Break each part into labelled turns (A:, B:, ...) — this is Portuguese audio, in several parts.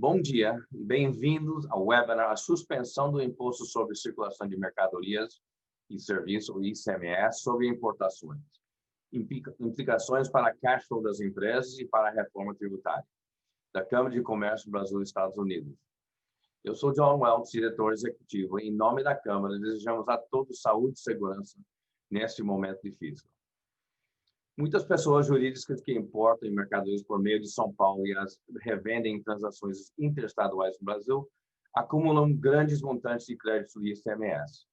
A: Bom dia e bem-vindos ao webinar A Suspensão do Imposto sobre Circulação de Mercadorias e Serviços, o ICMS, sobre importações. Implicações para a caixa flow das empresas e para a reforma tributária, da Câmara de Comércio Brasil-Estados Unidos. Eu sou John Welch, diretor executivo. Em nome da Câmara, desejamos a todos saúde e segurança neste momento difícil. Muitas pessoas jurídicas que importam mercadorias por meio de São Paulo e as revendem em transações interestaduais no Brasil acumulam grandes montantes de crédito do ICMS,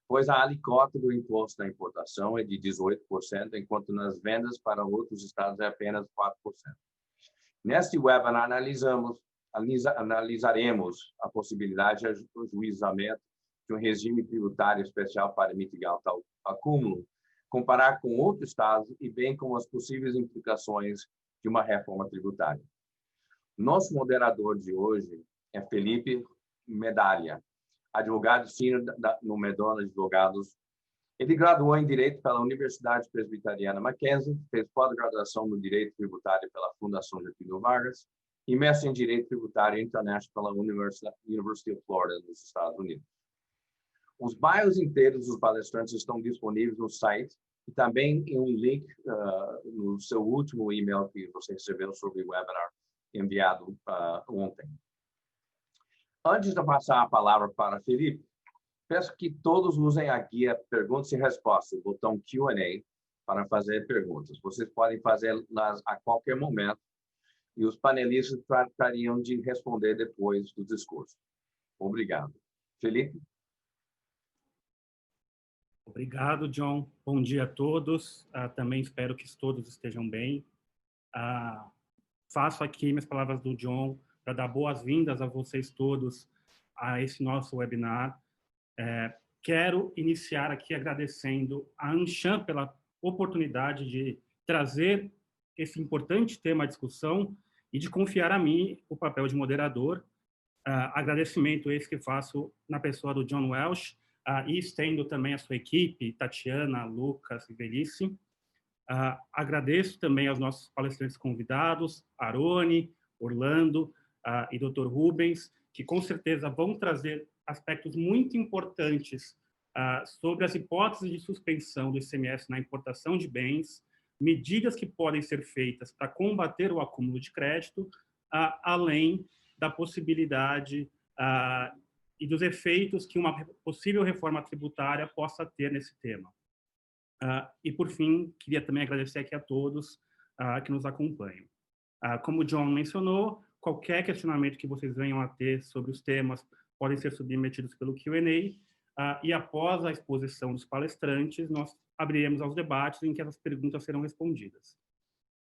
A: pois a alíquota do imposto da importação é de 18%, enquanto nas vendas para outros estados é apenas 4%. Neste webinar, analisaremos a possibilidade de ajuizamento de um regime tributário especial para mitigar o tal acúmulo, comparar com outros estados e bem como as possíveis implicações de uma reforma tributária. Nosso moderador de hoje é Felipe Medaglia, advogado sênior no Medona Advogados. Ele graduou em Direito pela Universidade Presbiteriana Mackenzie, fez pós-graduação no Direito Tributário pela Fundação Getúlio Vargas e mestre em Direito Tributário International pela University of Florida, nos Estados Unidos. Os bios inteiros dos palestrantes estão disponíveis no site e também em um link no seu último e-mail que você recebeu sobre o webinar enviado ontem. Antes de passar a palavra para Felipe, peço que todos usem a guia Perguntas e Respostas, o botão Q&A, para fazer perguntas. Vocês podem fazê-las a qualquer momento e os panelistas tratariam de responder depois do discurso. Obrigado. Felipe?
B: Obrigado, John. Bom dia a todos. Também espero que todos estejam bem. Faço aqui minhas palavras do John para dar boas-vindas a vocês todos a esse nosso webinar. Quero iniciar aqui agradecendo a Anshan pela oportunidade de trazer esse importante tema à discussão e de confiar a mim o papel de moderador. Agradecimento esse que faço na pessoa do John Welch, e estendo também a sua equipe, Tatiana, Lucas e Velice. Agradeço também aos nossos palestrantes convidados, Arone, Orlando e Dr. Rubens, que com certeza vão trazer aspectos muito importantes sobre as hipóteses de suspensão do ICMS na importação de bens, medidas que podem ser feitas para combater o acúmulo de crédito, além da possibilidade e dos efeitos que uma possível reforma tributária possa ter nesse tema. E, por fim, queria também agradecer aqui a todos que nos acompanham. Como o John mencionou, qualquer questionamento que vocês venham a ter sobre os temas podem ser submetidos pelo Q&A, e após a exposição dos palestrantes, nós abriremos aos debates em que essas perguntas serão respondidas.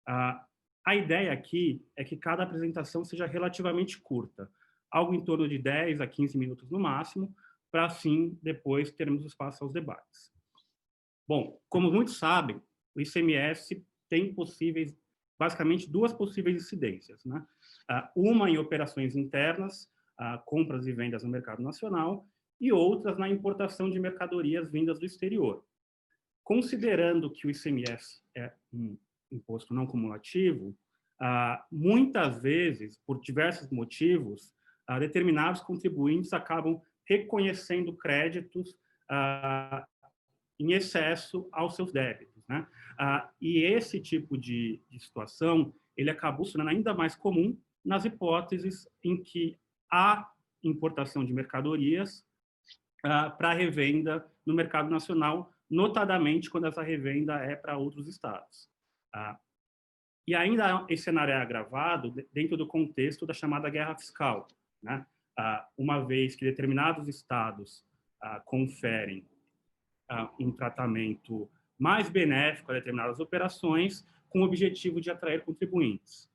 B: A ideia aqui é que cada apresentação seja relativamente curta, algo em torno de 10 a 15 minutos no máximo, para assim depois termos espaço aos debates. Bom, como muitos sabem, o ICMS tem basicamente duas possíveis incidências, né? Uma em operações internas, compras e vendas no mercado nacional, e outras na importação de mercadorias vindas do exterior. Considerando que o ICMS é um imposto não cumulativo, muitas vezes, por diversos motivos, determinados contribuintes acabam reconhecendo créditos em excesso aos seus débitos, né? E esse tipo de situação, ele acabou sendo ainda mais comum nas hipóteses em que há importação de mercadorias para revenda no mercado nacional, notadamente quando essa revenda é para outros estados. E ainda esse cenário é agravado dentro do contexto da chamada guerra fiscal, né? Uma vez que determinados estados conferem um tratamento mais benéfico a determinadas operações com o objetivo de atrair contribuintes.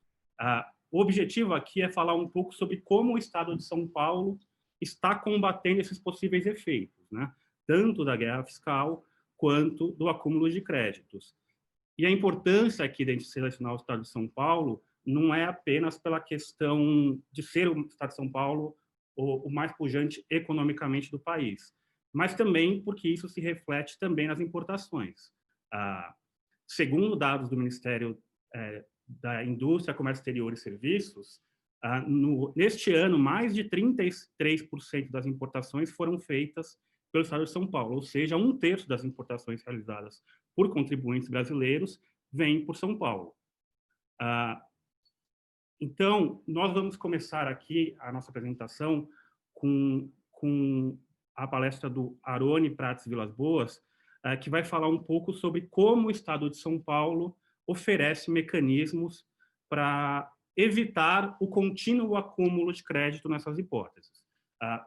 B: O objetivo aqui é falar um pouco sobre como o Estado de São Paulo está combatendo esses possíveis efeitos, né? Tanto da guerra fiscal quanto do acúmulo de créditos. E a importância aqui de selecionar o Estado de São Paulo não é apenas pela questão de ser o Estado de São Paulo o mais pujante economicamente do país, mas também porque isso se reflete também nas importações. Segundo dados do Ministério da Indústria, Comércio Exterior e Serviços, Neste ano, mais de 33% das importações foram feitas pelo Estado de São Paulo, ou seja, 1/3 das importações realizadas por contribuintes brasileiros vem por São Paulo. Então, nós vamos começar aqui a nossa apresentação com a palestra do Aroni Prates Vilas Boas, que vai falar um pouco sobre como o Estado de São Paulo oferece mecanismos para evitar o contínuo acúmulo de crédito nessas hipóteses.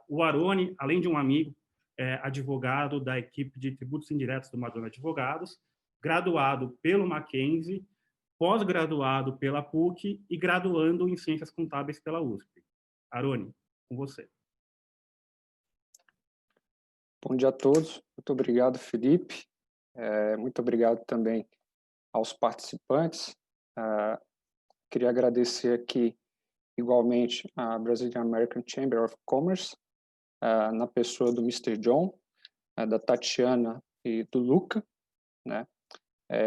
B: O Aroni, além de um amigo, é advogado da equipe de tributos indiretos do Madrona Advogados, graduado pelo Mackenzie, pós-graduado pela PUC e graduando em Ciências Contábeis pela USP. Aroni, com você.
C: Bom dia a todos. Muito obrigado, Felipe. Muito obrigado também aos participantes. Queria agradecer aqui, igualmente, a Brazilian American Chamber of Commerce, na pessoa do Mr. John, da Tatiana e do Luca, né?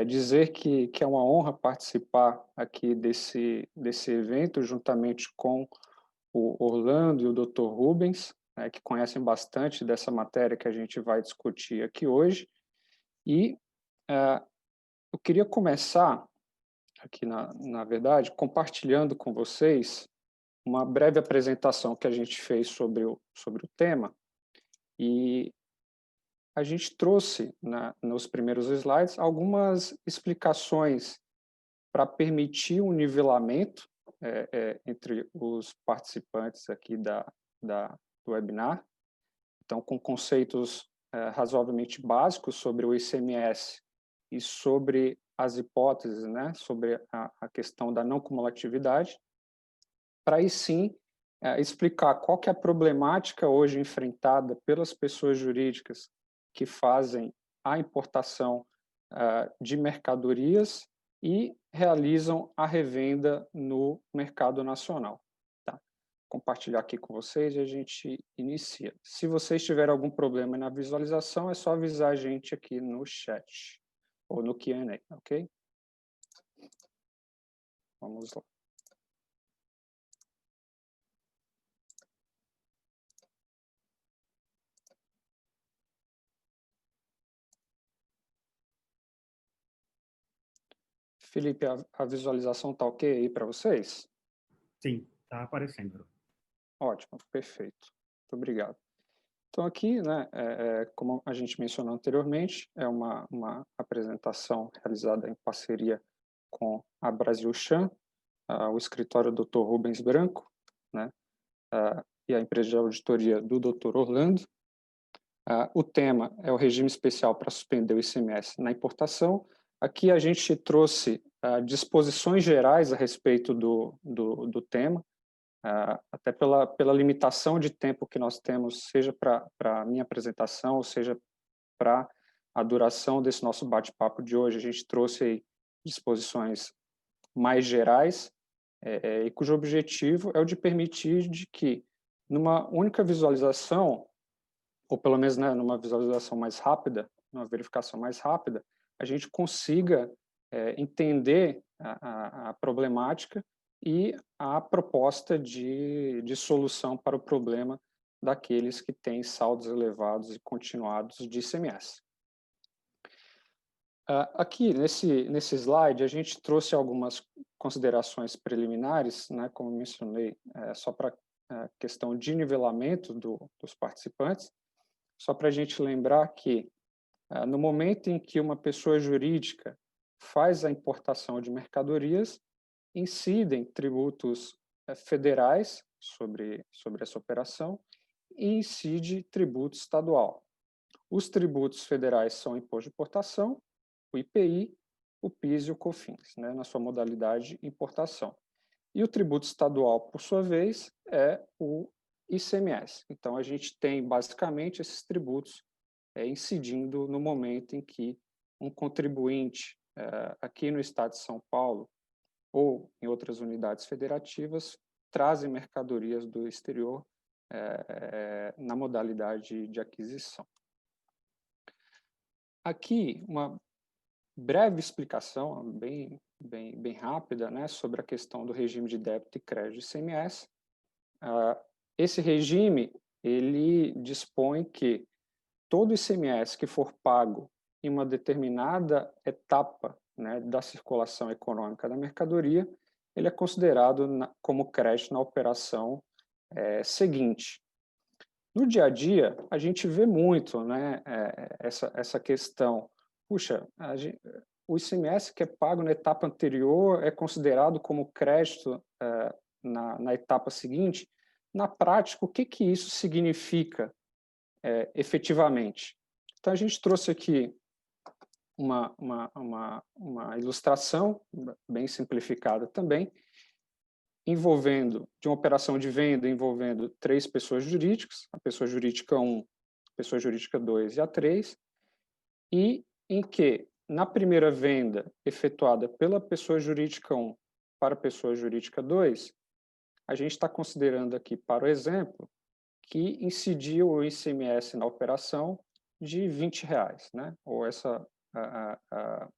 C: Dizer que é uma honra participar aqui desse evento, juntamente com o Orlando e o Dr. Rubens, que conhecem bastante dessa matéria que a gente vai discutir aqui hoje. E eu queria começar aqui, na verdade, compartilhando com vocês uma breve apresentação que a gente fez sobre o tema. E a gente trouxe, nos primeiros slides, algumas explicações para permitir um nivelamento entre os participantes aqui do webinar. Então, com conceitos razoavelmente básicos sobre o ICMS e sobre as hipóteses, né, sobre a questão da não cumulatividade, para aí sim explicar qual que é a problemática hoje enfrentada pelas pessoas jurídicas que fazem a importação de mercadorias e realizam a revenda no mercado nacional. Tá? Compartilhar aqui com vocês e a gente inicia. Se vocês tiverem algum problema na visualização, é só avisar a gente aqui no chat ou no Q&A, ok? Vamos lá. Felipe, a visualização está ok aí para vocês?
B: Sim, está aparecendo.
C: Ótimo, perfeito. Muito obrigado. Então, aqui, né, como a gente mencionou anteriormente, é uma apresentação realizada em parceria com a Brasilchan, o escritório do Dr. Rubens Branco, né, e a empresa de auditoria do Dr. Orlando. O tema é o regime especial para suspender o ICMS na importação. Aqui a gente trouxe disposições gerais a respeito do tema, até pela limitação de tempo que nós temos, seja para a minha apresentação, ou seja para a duração desse nosso bate-papo de hoje. A gente trouxe aí disposições mais gerais, e cujo objetivo é o de permitir de que, numa única visualização, ou pelo menos, né, numa visualização mais rápida, numa verificação mais rápida, a gente consiga entender a problemática e a proposta de solução para o problema daqueles que têm saldos elevados e continuados de ICMS. Aqui, nesse slide, a gente trouxe algumas considerações preliminares, né, como mencionei, só para a questão de nivelamento dos participantes, só para a gente lembrar que, no momento em que uma pessoa jurídica faz a importação de mercadorias, incidem tributos federais sobre essa operação e incide tributo estadual. Os tributos federais são o imposto de importação, o IPI, o PIS e o COFINS, né, na sua modalidade importação. E o tributo estadual, por sua vez, é o ICMS. Então, a gente tem, basicamente, esses tributos incidindo no momento em que um contribuinte aqui no estado de São Paulo ou em outras unidades federativas trazem mercadorias do exterior na modalidade de aquisição. Aqui, uma breve explicação, bem rápida, né, sobre a questão do regime de débito e crédito de ICMS. Esse regime, ele dispõe que todo ICMS que for pago em uma determinada etapa, né, da circulação econômica da mercadoria, ele é considerado como crédito na operação seguinte. No dia a dia, a gente vê muito, né, essa questão. Puxa, o ICMS que é pago na etapa anterior é considerado como crédito na etapa seguinte. Na prática, o que isso significa efetivamente? Então, a gente trouxe aqui uma ilustração bem simplificada também, de uma operação de venda envolvendo 3 pessoas jurídicas, a pessoa jurídica 1, a pessoa jurídica 2 e a 3, e em que, na primeira venda efetuada pela pessoa jurídica 1 para a pessoa jurídica 2, a gente está considerando aqui, para o exemplo, que incidiu o ICMS na operação de R$20, né? Ou essa a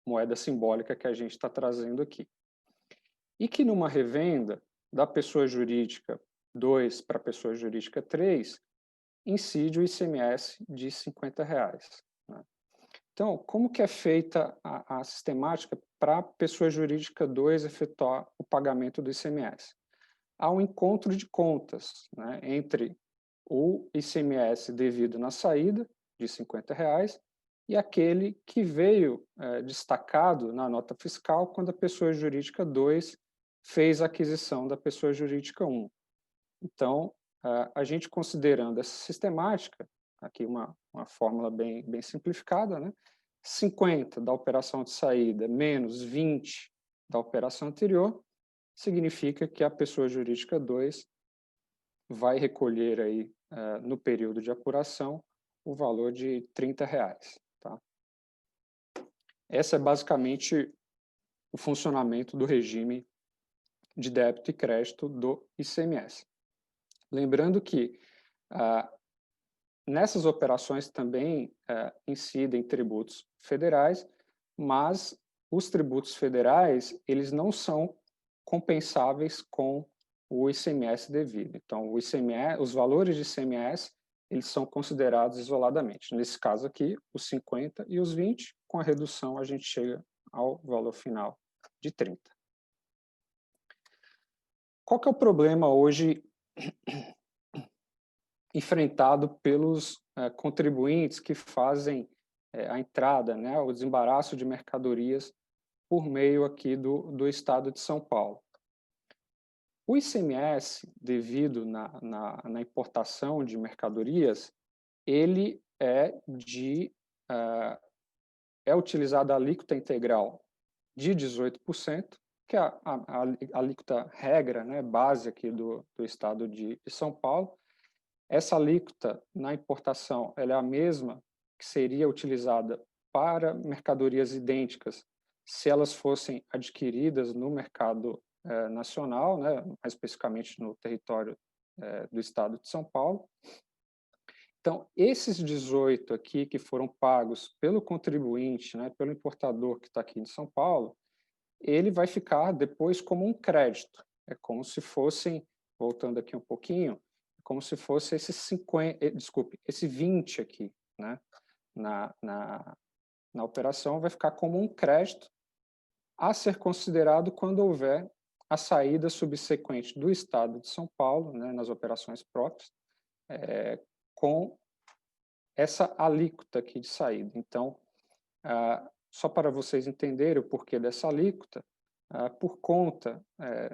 C: moeda simbólica que a gente está trazendo aqui. E que numa revenda da pessoa jurídica 2 para a pessoa jurídica 3, incide o ICMS de R$50. Né? Então, como que é feita a sistemática para a pessoa jurídica 2 efetuar o pagamento do ICMS? Há um encontro de contas, né, entre o ICMS devido na saída, de R$50, e aquele que veio destacado na nota fiscal quando a pessoa jurídica 2 fez a aquisição da pessoa jurídica 1. Então, a gente considerando essa sistemática, aqui uma fórmula bem simplificada, né? 50 da operação de saída menos 20 da operação anterior, significa que a pessoa jurídica 2 vai recolher aí, no período de apuração, o valor de R$30. Tá? Esse é basicamente o funcionamento do regime de débito e crédito do ICMS. Lembrando que nessas operações também incidem tributos federais, mas os tributos federais eles não são compensáveis com o ICMS devido. Então, o ICMS, os valores de ICMS eles são considerados isoladamente. Nesse caso aqui, os 50 e os 20, com a redução a gente chega ao valor final de 30. Qual que é o problema hoje enfrentado pelos contribuintes que fazem a entrada, né, o desembaraço de mercadorias por meio aqui do Estado de São Paulo? O ICMS, devido na importação de mercadorias, ele é utilizada a alíquota integral de 18%, que é a alíquota regra, né, base aqui do Estado de São Paulo. Essa alíquota na importação ela é a mesma que seria utilizada para mercadorias idênticas se elas fossem adquiridas no mercado nacional, né, mais especificamente no território do Estado de São Paulo. Então, esses 18 aqui que foram pagos pelo contribuinte, né, pelo importador que está aqui em São Paulo, ele vai ficar depois como um crédito. É como se fossem, voltando aqui um pouquinho, como se fosse esse 20 aqui, né, na operação, vai ficar como um crédito a ser considerado quando houver a saída subsequente do Estado de São Paulo, né, nas operações próprias, com essa alíquota aqui de saída. Então, só para vocês entenderem o porquê dessa alíquota, por conta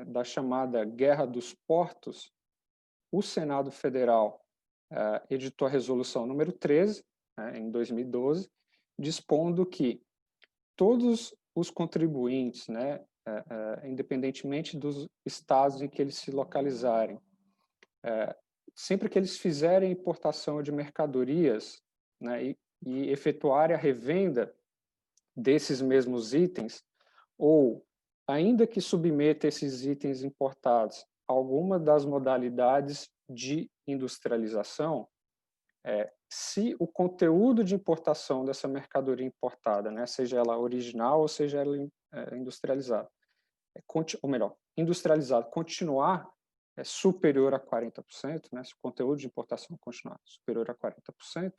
C: da chamada Guerra dos Portos, o Senado Federal editou a resolução número 13, em 2012, dispondo que todos os contribuintes, né, independentemente dos estados em que eles se localizarem, sempre que eles fizerem importação de mercadorias, né, e efetuarem a revenda desses mesmos itens, ou ainda que submeta esses itens importados a alguma das modalidades de industrialização, se o conteúdo de importação dessa mercadoria importada, né, seja ela original ou seja ela industrializada, ou melhor, industrializado continuar superior a 40%, né, se o conteúdo de importação continuar superior a 40%,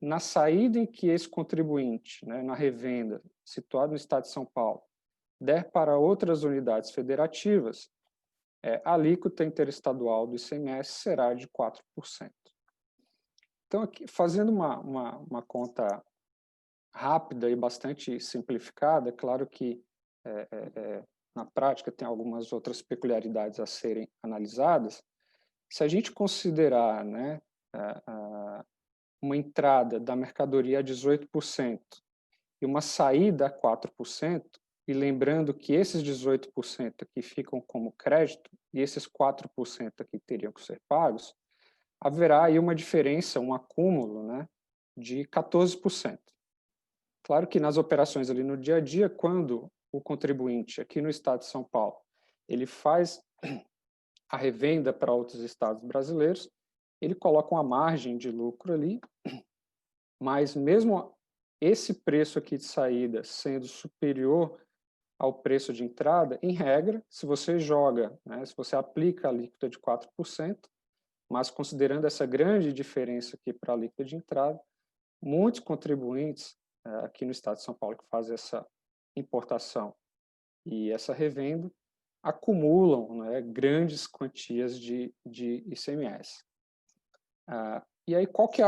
C: na saída em que esse contribuinte, né, na revenda, situado no estado de São Paulo, der para outras unidades federativas, a alíquota interestadual do ICMS será de 4%. Então, aqui, fazendo uma conta rápida e bastante simplificada, é claro que na prática tem algumas outras peculiaridades a serem analisadas. Se a gente considerar, né, uma entrada da mercadoria a 18% e uma saída a 4%, e lembrando que esses 18% aqui ficam como crédito e esses 4% aqui teriam que ser pagos, haverá aí uma diferença, um acúmulo, né, de 14%. Claro que nas operações ali no dia a dia, quando o contribuinte aqui no estado de São Paulo, ele faz a revenda para outros estados brasileiros, ele coloca uma margem de lucro ali, mas mesmo esse preço aqui de saída sendo superior ao preço de entrada, em regra, se você joga, né, se você aplica a alíquota de 4%, mas considerando essa grande diferença aqui para a alíquota de entrada, muitos contribuintes aqui no estado de São Paulo que fazem essa importação e essa revenda acumulam, né, grandes quantias de ICMS. E aí, qual que é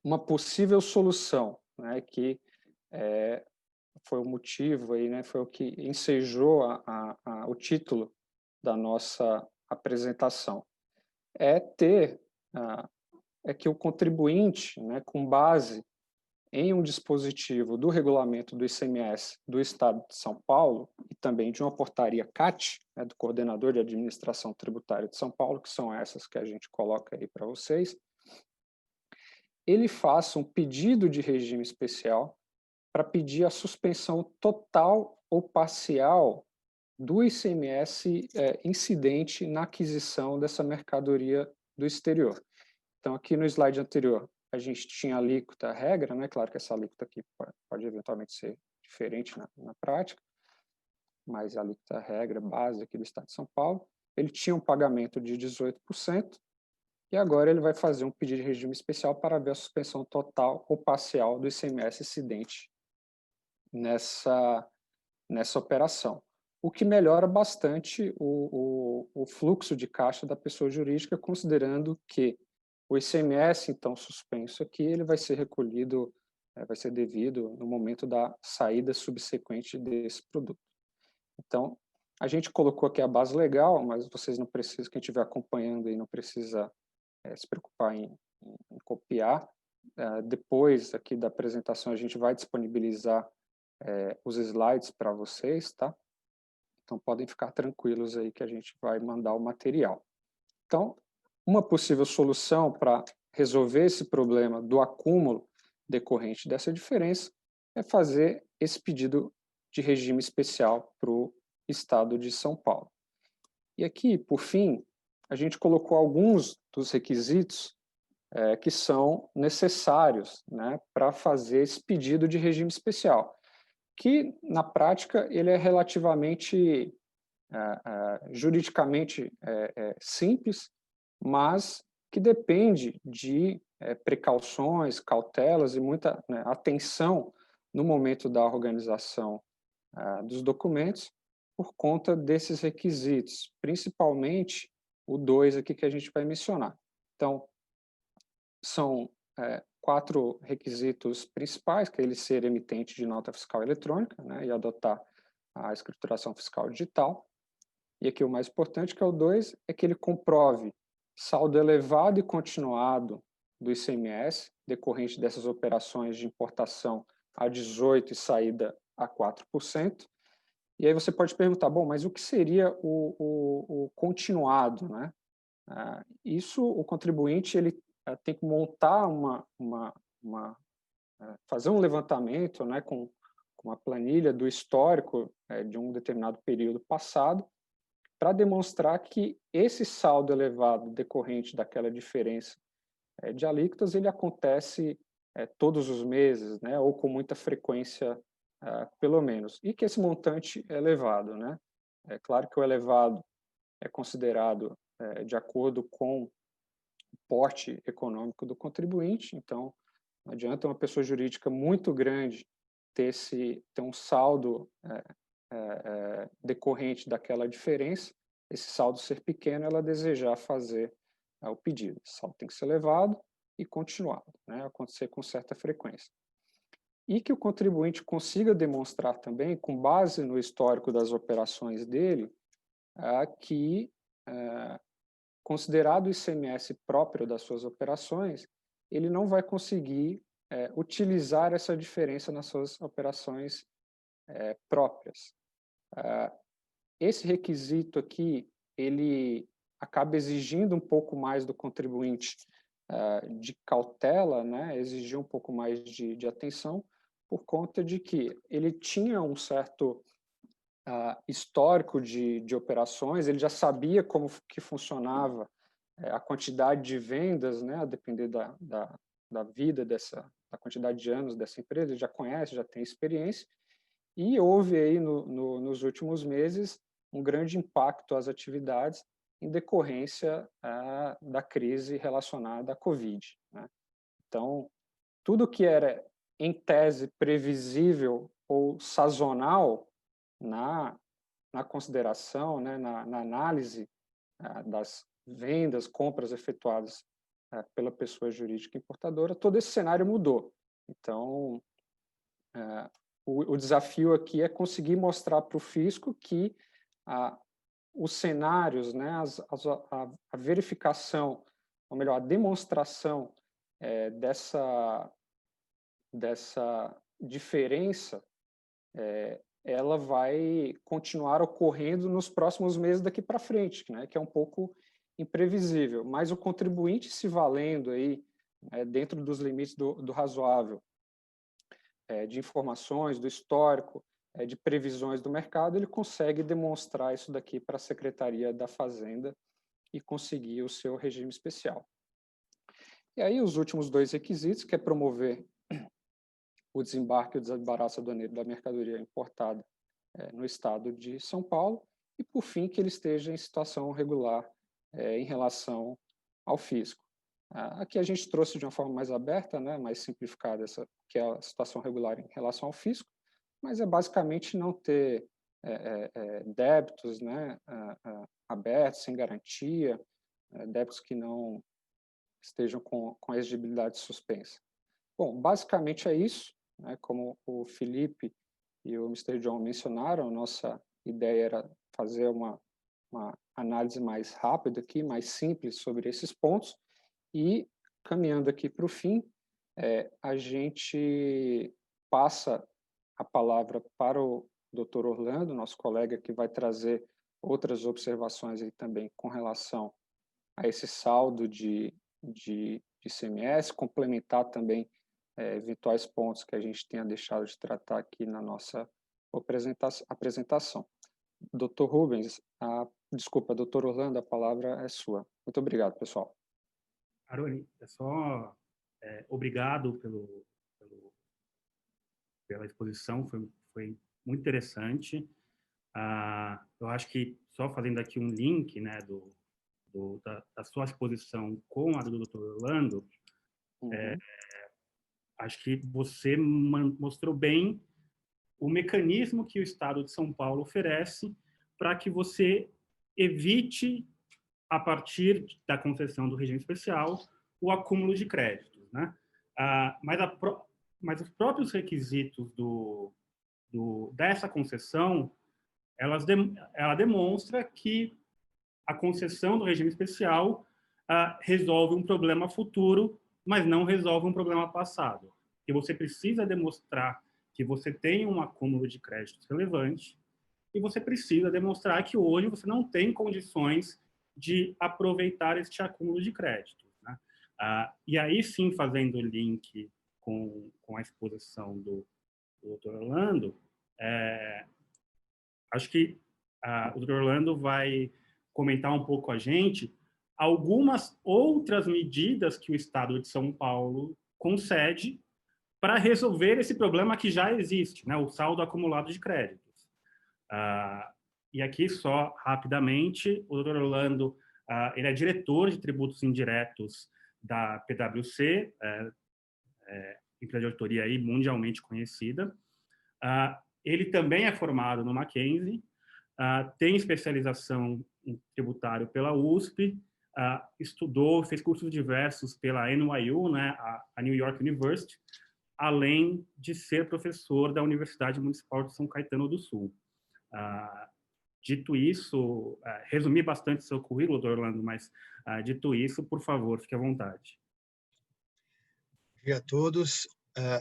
C: uma possível solução, né, que foi o motivo, aí, né, foi o que ensejou o título da nossa apresentação, é que o contribuinte, né, com base em um dispositivo do regulamento do ICMS do Estado de São Paulo e também de uma portaria CAT, né, do Coordenador de Administração Tributária de São Paulo, que são essas que a gente coloca aí para vocês, ele faça um pedido de regime especial para pedir a suspensão total ou parcial do ICMS incidente na aquisição dessa mercadoria do exterior. Então, aqui no slide anterior, a gente tinha a alíquota regra, né? Claro que essa alíquota aqui pode eventualmente ser diferente na prática, mas a alíquota regra base aqui do Estado de São Paulo, ele tinha um pagamento de 18%, e agora ele vai fazer um pedido de regime especial para ver a suspensão total ou parcial do ICMS incidente nessa operação, o que melhora bastante o fluxo de caixa da pessoa jurídica, considerando que o ICMS, então, suspenso aqui, ele vai ser recolhido, vai ser devido no momento da saída subsequente desse produto. Então, a gente colocou aqui a base legal, mas vocês não precisam, quem estiver acompanhando aí não precisa se preocupar em copiar. Depois aqui da apresentação a gente vai disponibilizar os slides para vocês, tá? Então podem ficar tranquilos aí que a gente vai mandar o material. Então, uma possível solução para resolver esse problema do acúmulo decorrente dessa diferença é fazer esse pedido de regime especial para o Estado de São Paulo. E aqui, por fim, a gente colocou alguns dos requisitos que são necessários, né, para fazer esse pedido de regime especial, que na prática ele é relativamente juridicamente simples, mas que depende de precauções, cautelas e muita atenção no momento da organização dos documentos por conta desses requisitos, principalmente o 2 aqui que a gente vai mencionar. Então, são 4 requisitos principais, que é ele ser emitente de nota fiscal eletrônica, né, e adotar a escrituração fiscal digital. E aqui o mais importante, que é o 2, é que ele comprove saldo elevado e continuado do ICMS, decorrente dessas operações de importação a 18% e saída a 4%. E aí você pode perguntar, bom, mas o que seria o continuado, né? Isso, o contribuinte, ele tem que montar fazer um levantamento, né, com uma planilha do histórico de um determinado período passado, para demonstrar que esse saldo elevado decorrente daquela diferença de alíquotas, ele acontece todos os meses, né, ou com muita frequência, pelo menos, e que esse montante é elevado, né? É claro que o elevado é considerado de acordo com o porte econômico do contribuinte, então não adianta uma pessoa jurídica muito grande ter um saldo decorrente daquela diferença, esse saldo ser pequeno, ela desejar fazer o pedido. Esse saldo tem que ser elevado e continuado, né, acontecer com certa frequência. E que o contribuinte consiga demonstrar também, com base no histórico das operações dele, que, considerado o ICMS próprio das suas operações, ele não vai conseguir utilizar essa diferença nas suas operações próprias. Esse requisito aqui, ele acaba exigindo um pouco mais do contribuinte de cautela, né? Exigir um pouco mais de atenção, por conta de que ele tinha um certo histórico de operações, ele já sabia como que funcionava a quantidade de vendas, né? A depender da vida da quantidade de anos dessa empresa, ele já conhece, já tem experiência, e houve aí nos últimos meses um grande impacto às atividades em decorrência da crise relacionada à Covid, né? Então, tudo que era, em tese, previsível ou sazonal na consideração, né, na análise das vendas, compras efetuadas pela pessoa jurídica importadora, todo esse cenário mudou. Então, o desafio aqui é conseguir mostrar para o fisco que os cenários, né, a verificação, ou melhor, a demonstração dessa diferença, ela vai continuar ocorrendo nos próximos meses daqui para frente, né, que é um pouco imprevisível. Mas o contribuinte se valendo aí, dentro dos limites do razoável, de informações, do histórico, de previsões do mercado, ele consegue demonstrar isso daqui para a Secretaria da Fazenda e conseguir o seu regime especial. E aí os últimos dois requisitos, que é promover o desembarque e o desembaraço aduaneiro da mercadoria importada no estado de São Paulo, e por fim que ele esteja em situação regular em relação ao fisco. Aqui a gente trouxe de uma forma mais aberta, né, mais simplificada, que é a situação regular em relação ao fisco, mas é basicamente não ter débitos, né, abertos, sem garantia, débitos que não estejam com a exigibilidade suspensa. Bom, basicamente é isso, né, como o Felipe e o Mr. John mencionaram, a nossa ideia era fazer uma análise mais rápida aqui, mais simples sobre esses pontos, e caminhando aqui para o fim, a gente passa a palavra para o Dr. Orlando, nosso colega, que vai trazer outras observações aí também com relação a esse saldo de ICMS, complementar também eventuais pontos que a gente tenha deixado de tratar aqui na nossa apresentação. Dr. Rubens, desculpa, Dr. Orlando, a palavra é sua. Muito obrigado, pessoal.
B: Aroni, obrigado pela exposição, foi muito interessante. Eu acho que, só fazendo aqui um link, né, da sua exposição com a do Dr. Orlando, acho que você mostrou bem o mecanismo que o Estado de São Paulo oferece para que você evite, a partir da concessão do regime especial, o acúmulo de créditos, né? Mas os próprios requisitos dessa concessão, ela demonstra que a concessão do regime especial resolve um problema futuro, mas não resolve um problema passado. E você precisa demonstrar que você tem um acúmulo de créditos relevante e você precisa demonstrar que hoje você não tem condições de aproveitar este acúmulo de créditos, né? E aí sim, fazendo o link com a exposição do Dr. Orlando, acho que o Dr. Orlando vai comentar um pouco a gente algumas outras medidas que o Estado de São Paulo concede para resolver esse problema que já existe, né, o saldo acumulado de créditos. E aqui, só rapidamente, o Dr. Orlando ele é diretor de tributos indiretos da PwC, empresa de auditoria aí mundialmente conhecida. Ele também é formado no Mackenzie, tem especialização em tributário pela USP, fez cursos diversos pela NYU, né, a New York University, além de ser professor da Universidade Municipal de São Caetano do Sul. Dito isso, resumi bastante seu currículo, Dr. Orlando, mas dito isso, por favor, fique à vontade.
D: Bom dia a todos.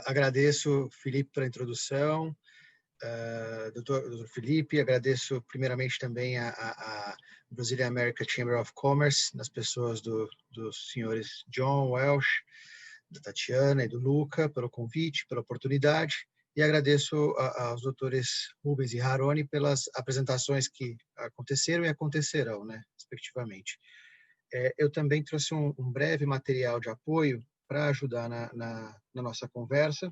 D: Agradeço, Felipe, pela introdução. Dr. Felipe, agradeço primeiramente também a Brazilian American Chamber of Commerce, nas pessoas dos senhores John Welsh, da Tatiana e do Luca, pelo convite, pela oportunidade, e agradeço aos doutores Rubens e Haroni pelas apresentações que aconteceram e acontecerão, né, respectivamente. Eu também trouxe um breve material de apoio para ajudar na nossa conversa.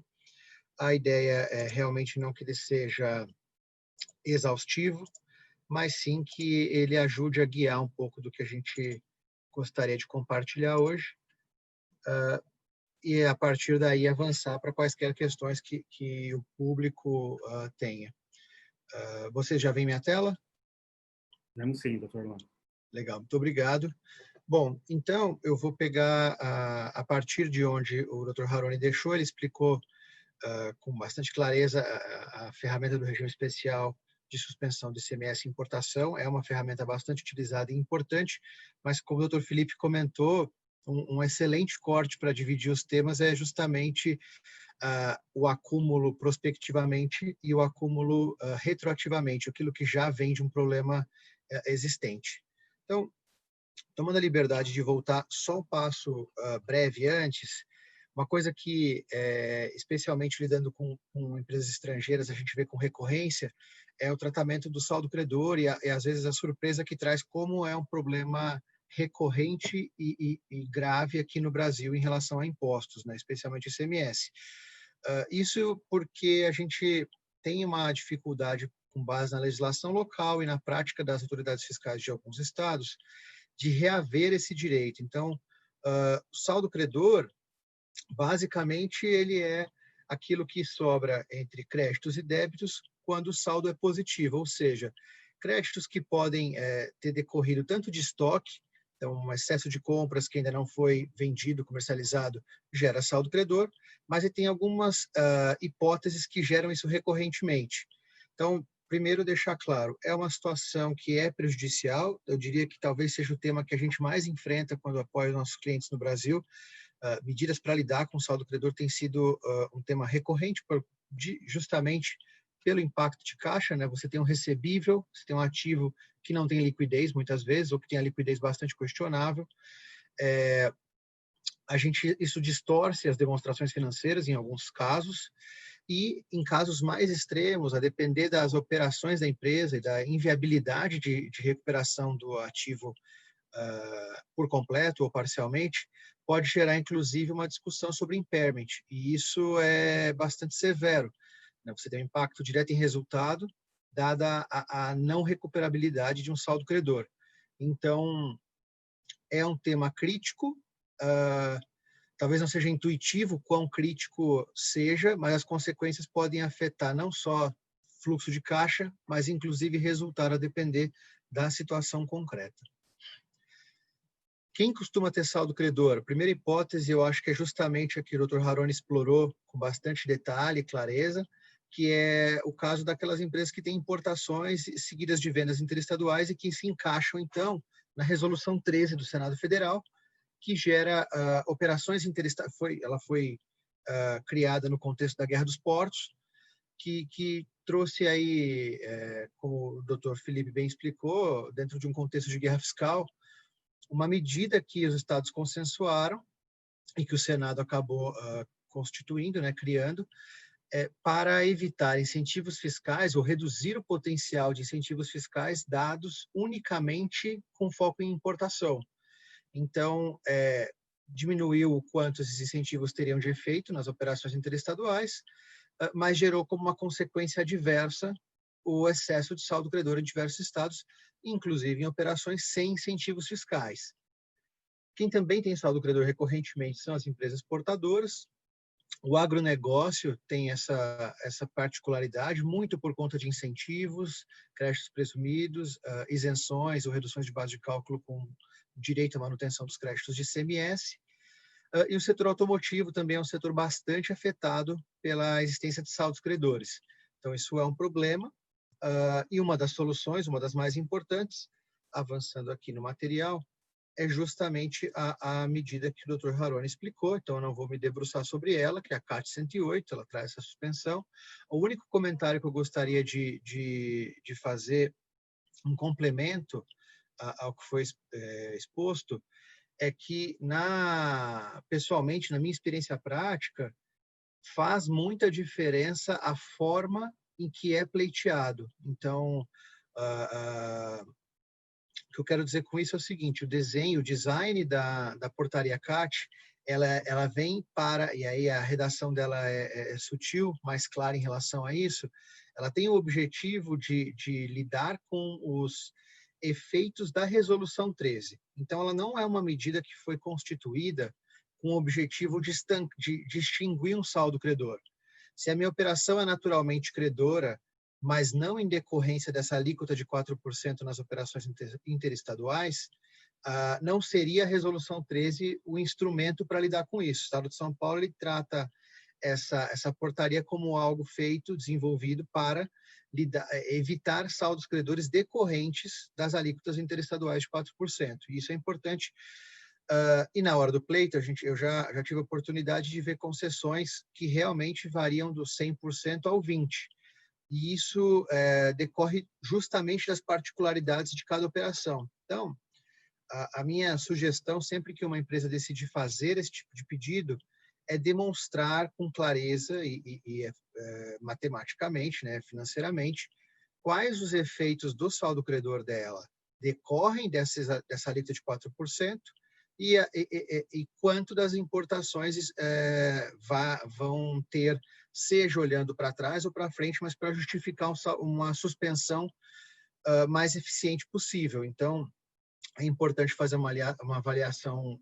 D: A ideia é realmente não que ele seja exaustivo, mas sim que ele ajude a guiar um pouco do que a gente gostaria de compartilhar hoje, e a partir daí avançar para quaisquer questões que o público tenha. Vocês já veem minha tela?
B: Vemos sim, Dr. Orlando.
D: Legal, muito obrigado. Bom, então eu vou pegar a partir de onde o Dr. Haroni deixou. Ele explicou com bastante clareza a ferramenta do regime especial de suspensão do ICMS e importação. É uma ferramenta bastante utilizada e importante, mas como o Dr. Felipe comentou, um excelente corte para dividir os temas é justamente o acúmulo prospectivamente e o acúmulo retroativamente, aquilo que já vem de um problema existente. Então, tomando a liberdade de voltar só um passo breve antes, uma coisa que, especialmente lidando com empresas estrangeiras, a gente vê com recorrência, é o tratamento do saldo credor e às vezes a surpresa que traz como é um problema recorrente e grave aqui no Brasil em relação a impostos, né, especialmente ICMS. Isso porque a gente tem uma dificuldade com base na legislação local e na prática das autoridades fiscais de alguns estados de reaver esse direito. Então, o saldo credor, basicamente, ele é aquilo que sobra entre créditos e débitos quando o saldo é positivo, ou seja, créditos que podem ter decorrido tanto de estoque, então um excesso de compras que ainda não foi vendido, comercializado, gera saldo credor, mas tem algumas hipóteses que geram isso recorrentemente. Então, primeiro deixar claro, é uma situação que é prejudicial, eu diria que talvez seja o tema que a gente mais enfrenta quando apoia os nossos clientes no Brasil. Medidas para lidar com o saldo credor tem sido um tema recorrente, justamente pelo impacto de caixa, né? Você tem um recebível, você tem um ativo que não tem liquidez muitas vezes, ou que tem a liquidez bastante questionável. Isso distorce as demonstrações financeiras em alguns casos, e em casos mais extremos, a depender das operações da empresa e da inviabilidade de recuperação do ativo por completo ou parcialmente, pode gerar, inclusive, uma discussão sobre impairment, e isso é bastante severo. Você tem um impacto direto em resultado, dada a não recuperabilidade de um saldo credor. Então, é um tema crítico, talvez não seja intuitivo quão crítico seja, mas as consequências podem afetar não só fluxo de caixa, mas inclusive resultar a depender da situação concreta. Quem costuma ter saldo credor? A primeira hipótese, eu acho que é justamente a que o Dr. Haroni explorou com bastante detalhe e clareza, que é o caso daquelas empresas que têm importações seguidas de vendas interestaduais e que se encaixam, então, na Resolução 13 do Senado Federal, que gera operações interestaduais. Ela foi criada no contexto da Guerra dos Portos, que trouxe aí, como o Dr. Felipe bem explicou, dentro de um contexto de guerra fiscal, uma medida que os estados consensuaram e que o Senado acabou constituindo, né, criando, para evitar incentivos fiscais ou reduzir o potencial de incentivos fiscais dados unicamente com foco em importação. Então, diminuiu o quanto esses incentivos teriam de efeito nas operações interestaduais, mas gerou como uma consequência adversa o excesso de saldo credor em diversos estados, inclusive em operações sem incentivos fiscais. Quem também tem saldo credor recorrentemente são as empresas portadoras. O agronegócio tem essa particularidade, muito por conta de incentivos, créditos presumidos, isenções ou reduções de base de cálculo com direito à manutenção dos créditos de ICMS. E o setor automotivo também é um setor bastante afetado pela existência de saldos credores. Então, isso é um problema. E uma das soluções, uma das mais importantes, avançando aqui no material, é justamente a medida que o Dr. Haroni explicou, então eu não vou me debruçar sobre ela, que é a CAT 108, ela traz essa suspensão. O único comentário que eu gostaria de fazer, um complemento ao que foi exposto, é que, pessoalmente, na minha experiência prática, faz muita diferença a forma em que é pleiteado. Então, o que eu quero dizer com isso é o seguinte: o design da portaria CAT, ela vem para, e aí a redação dela é sutil, mais clara em relação a isso, ela tem o objetivo de lidar com os efeitos da Resolução 13. Então, ela não é uma medida que foi constituída com o objetivo de extinguir um saldo credor. Se a minha operação é naturalmente credora, mas não em decorrência dessa alíquota de 4% nas operações interestaduais, não seria a Resolução 13 o instrumento para lidar com isso. O Estado de São Paulo ele trata essa portaria como algo feito, desenvolvido para evitar saldos credores decorrentes das alíquotas interestaduais de 4%. E isso é importante. E na hora do pleito, eu já tive a oportunidade de ver concessões que realmente variam do 100% ao 20%. E isso decorre justamente das particularidades de cada operação. Então, a minha sugestão, sempre que uma empresa decidir fazer esse tipo de pedido, é demonstrar com clareza e matematicamente, né, financeiramente, quais os efeitos do saldo credor dela decorrem dessa alíquota de 4% e quanto das importações vão ter, seja olhando para trás ou para frente, mas para justificar uma suspensão mais eficiente possível. Então, é importante fazer uma avaliação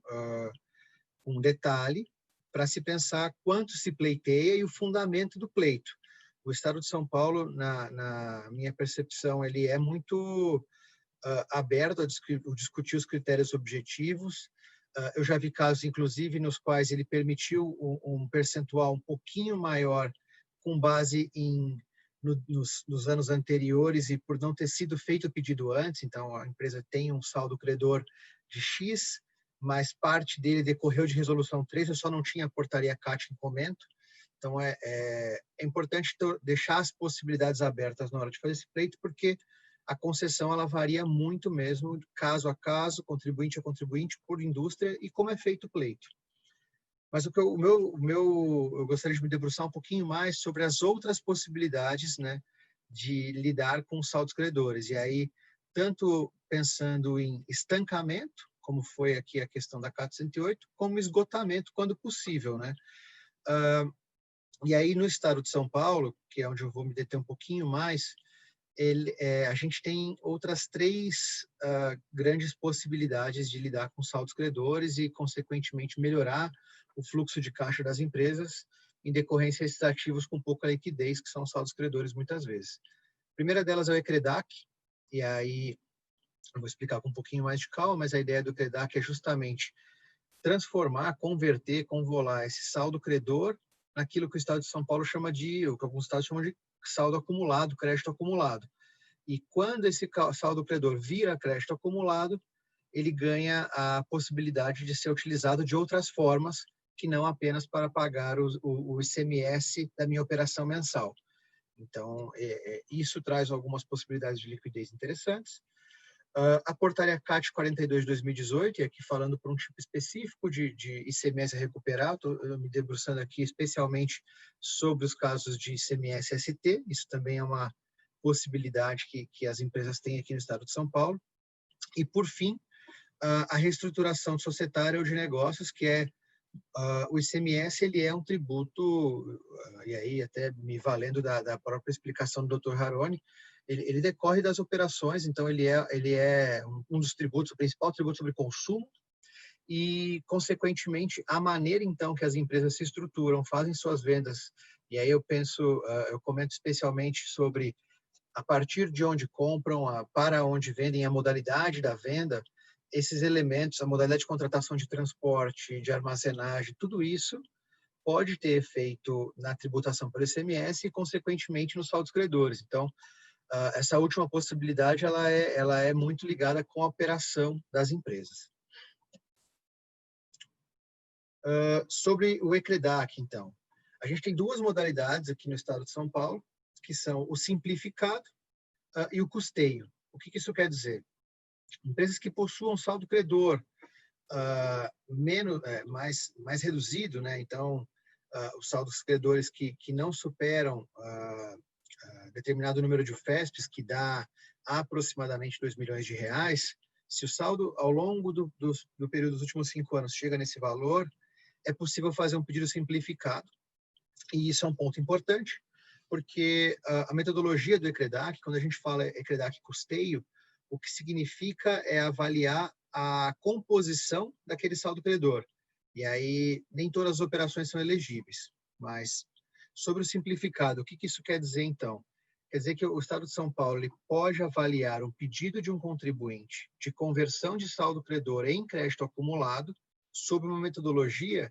D: com detalhe para se pensar quanto se pleiteia e o fundamento do pleito. O Estado de São Paulo, na minha percepção, ele é muito aberto a discutir os critérios objetivos. Eu já vi casos, inclusive, nos quais ele permitiu um percentual um pouquinho maior com base nos anos anteriores e por não ter sido feito o pedido antes. Então, a empresa tem um saldo credor de X, mas parte dele decorreu de Resolução 3, eu só não tinha a portaria CAT em comento. Então, é importante deixar as possibilidades abertas na hora de fazer esse pleito, porque a concessão ela varia muito mesmo, caso a caso, contribuinte a contribuinte, por indústria e como é feito o pleito. Mas eu gostaria de me debruçar um pouquinho mais sobre as outras possibilidades, né, de lidar com os saldos credores. E aí, tanto pensando em estancamento, como foi aqui a questão da CAT 108, como esgotamento, quando possível, né? E aí, no estado de São Paulo, que é onde eu vou me deter um pouquinho mais, a gente tem outras 3 grandes possibilidades de lidar com saldos credores e, consequentemente, melhorar o fluxo de caixa das empresas em decorrência desses ativos com pouca liquidez, que são os saldos credores muitas vezes. A primeira delas é o ECREDAC, e aí eu vou explicar com um pouquinho mais de calma, mas a ideia do ECREDAC é justamente transformar, converter, convolar esse saldo credor naquilo que o Estado de São Paulo chama ou que alguns estados chamam de saldo acumulado, crédito acumulado. E quando esse saldo credor vira crédito acumulado, ele ganha a possibilidade de ser utilizado de outras formas que não apenas para pagar o ICMS da minha operação mensal. Então, isso traz algumas possibilidades de liquidez interessantes. A portaria CAT 42 de 2018, e aqui falando por um tipo específico de ICMS a recuperar, eu me debruçando aqui especialmente sobre os casos de ICMS-ST, isso também é uma possibilidade que as empresas têm aqui no estado de São Paulo. E, por fim, a reestruturação societária ou de negócios, que é o ICMS, ele é um tributo, e aí até me valendo da própria explicação do Dr. Haroni, ele decorre das operações, então ele é um dos tributos, o principal tributo sobre consumo, e, consequentemente, a maneira, então, que as empresas se estruturam, fazem suas vendas, e aí eu comento especialmente sobre a partir de onde compram, para onde vendem, a modalidade da venda, esses elementos, a modalidade de contratação de transporte, de armazenagem, tudo isso pode ter efeito na tributação pelo ICMS e, consequentemente, nos saldos credores. Então, essa última possibilidade ela é muito ligada com a operação das empresas. Sobre o ECREDAC, então. A gente tem duas modalidades aqui no estado de São Paulo, que são o simplificado e o custeio. O que isso quer dizer? Empresas que possuam saldo credor mais reduzido, né? Então, os saldos credores que não superam determinado número de UFESPs, que dá aproximadamente R$ 2 milhões, se o saldo ao longo do período dos últimos 5 anos chega nesse valor, é possível fazer um pedido simplificado. E isso é um ponto importante, porque a metodologia do ECREDAC, quando a gente fala ECREDAC custeio, o que significa é avaliar a composição daquele saldo credor. E aí, nem todas as operações são elegíveis. Mas, sobre o simplificado, o que isso quer dizer, então? Quer dizer que o Estado de São Paulo ele pode avaliar um pedido de um contribuinte de conversão de saldo credor em crédito acumulado sob uma metodologia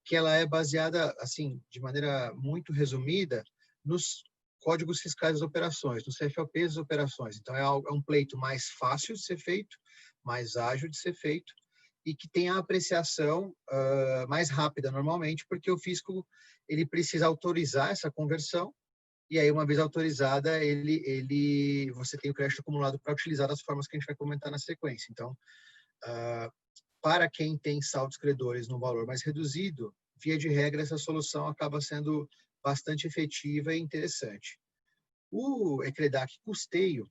D: que ela é baseada, assim, de maneira muito resumida, nos códigos fiscais das operações, nos CFOPs das operações. Então, é um pleito mais fácil de ser feito, mais ágil de ser feito, e que tem a apreciação mais rápida, normalmente, porque o fisco ele precisa autorizar essa conversão, e aí, uma vez autorizada, você tem o crédito acumulado para utilizar das formas que a gente vai comentar na sequência. Então, para quem tem saldos credores no valor mais reduzido, via de regra, essa solução acaba sendo bastante efetiva e interessante. O ECREDAC custeio,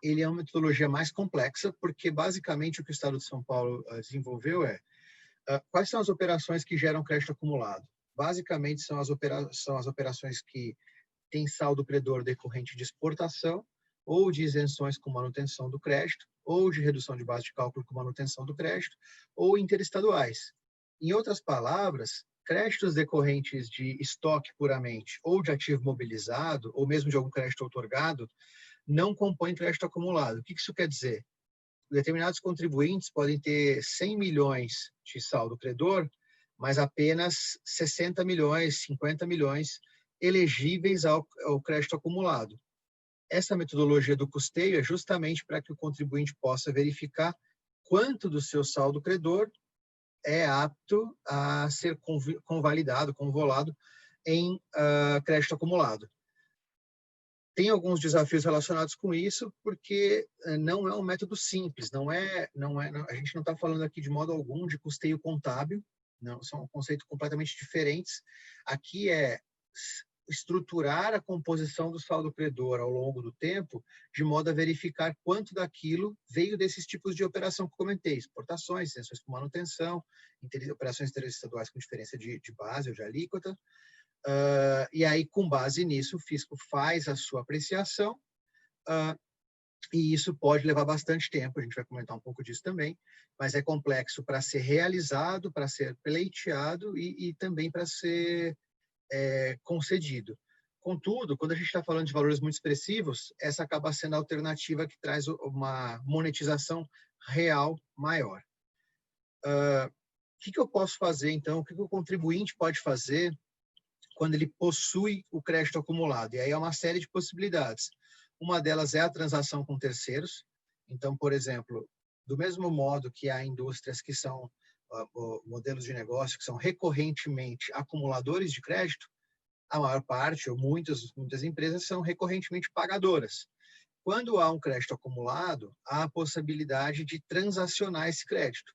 D: ele é uma metodologia mais complexa, porque basicamente o que o Estado de São Paulo desenvolveu quais são as operações que geram crédito acumulado? Basicamente são as operações que têm saldo credor decorrente de exportação, ou de isenções com manutenção do crédito, ou de redução de base de cálculo com manutenção do crédito, ou interestaduais. Em outras palavras, créditos decorrentes de estoque puramente, ou de ativo mobilizado, ou mesmo de algum crédito outorgado, não compõem crédito acumulado. O que isso quer dizer? Determinados contribuintes podem ter 100 milhões de saldo credor, mas apenas 60 milhões, 50 milhões elegíveis ao crédito acumulado. Essa metodologia do custeio é justamente para que o contribuinte possa verificar quanto do seu saldo credor é apto a ser convalidado, convolado em crédito acumulado. Tem alguns desafios relacionados com isso, porque não é um método simples, a gente não está falando aqui de modo algum de custeio contábil, não, são conceitos completamente diferentes. Aqui é estruturar a composição do saldo credor ao longo do tempo, de modo a verificar quanto daquilo veio desses tipos de operação que comentei, exportações, isenções com manutenção, operações interestaduais com diferença de base ou de alíquota, e aí, com base nisso, o fisco faz a sua apreciação, e isso pode levar bastante tempo, a gente vai comentar um pouco disso também, mas é complexo para ser realizado, para ser pleiteado e também para ser concedido. Contudo, quando a gente está falando de valores muito expressivos, essa acaba sendo a alternativa que traz uma monetização real maior. O que eu posso fazer, então? O que o contribuinte pode fazer quando ele possui o crédito acumulado? E aí é uma série de possibilidades. Uma delas é a transação com terceiros. Então, por exemplo, do mesmo modo que há indústrias que são modelos de negócio que são recorrentemente acumuladores de crédito, a maior parte, ou muitas empresas, são recorrentemente pagadoras. Quando há um crédito acumulado, há a possibilidade de transacionar esse crédito.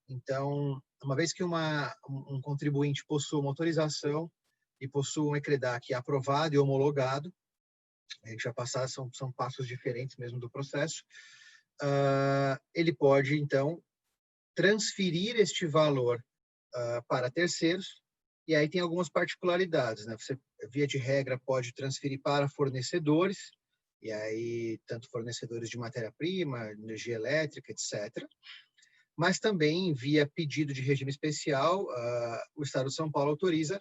D: Então, uma vez que um contribuinte possua uma autorização e possua um ECREDAC aprovado e homologado, a gente já passar, são passos diferentes mesmo do processo, ele pode, então, transferir este valor para terceiros, e aí tem algumas particularidades, né? Você, via de regra, pode transferir para fornecedores, e aí tanto fornecedores de matéria-prima, energia elétrica, etc., mas também, via pedido de regime especial, o Estado de São Paulo autoriza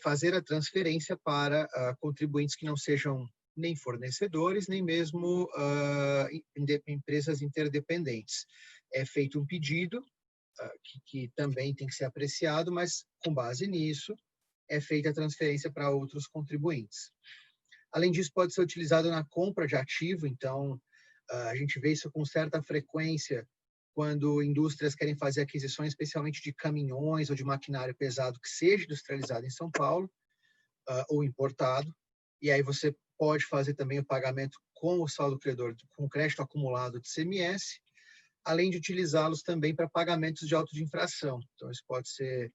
D: fazer a transferência para contribuintes que não sejam nem fornecedores, nem mesmo empresas interdependentes. É feito um pedido, que também tem que ser apreciado, mas, com base nisso, é feita a transferência para outros contribuintes. Além disso, pode ser utilizado na compra de ativo, então, a gente vê isso com certa frequência quando indústrias querem fazer aquisições, especialmente de caminhões ou de maquinário pesado que seja industrializado em São Paulo ou importado, e aí você pode fazer também o pagamento com o saldo credor, com crédito acumulado de CMS, além de utilizá-los também para pagamentos de auto de infração. Então, isso pode ser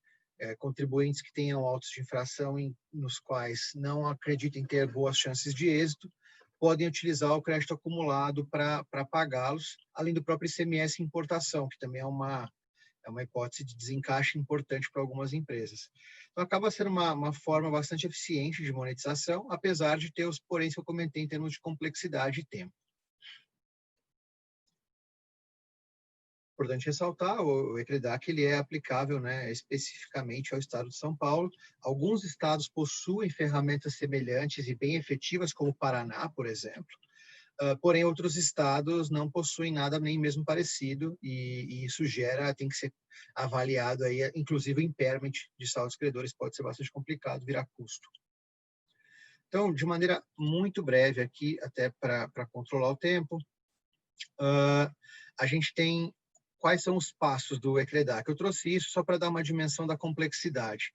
D: contribuintes que tenham autos de infração nos quais não acreditem ter boas chances de êxito, podem utilizar o crédito acumulado para pagá-los, além do próprio ICMS importação, que também é uma hipótese de desencaixe importante para algumas empresas. Então, acaba sendo uma forma bastante eficiente de monetização, apesar de ter os poréns que eu comentei em termos de complexidade e tempo. Importante ressaltar, o ECREDAC ele é aplicável, né, especificamente ao Estado de São Paulo. Alguns estados possuem ferramentas semelhantes e bem efetivas, como o Paraná, por exemplo. Porém, outros estados não possuem nada nem mesmo parecido, e isso tem que ser avaliado, aí, inclusive o impairment de saldos credores pode ser bastante complicado, virar custo. Então, de maneira muito breve aqui, até para controlar o tempo, a gente tem quais são os passos do ECREDAC. Eu trouxe isso só para dar uma dimensão da complexidade.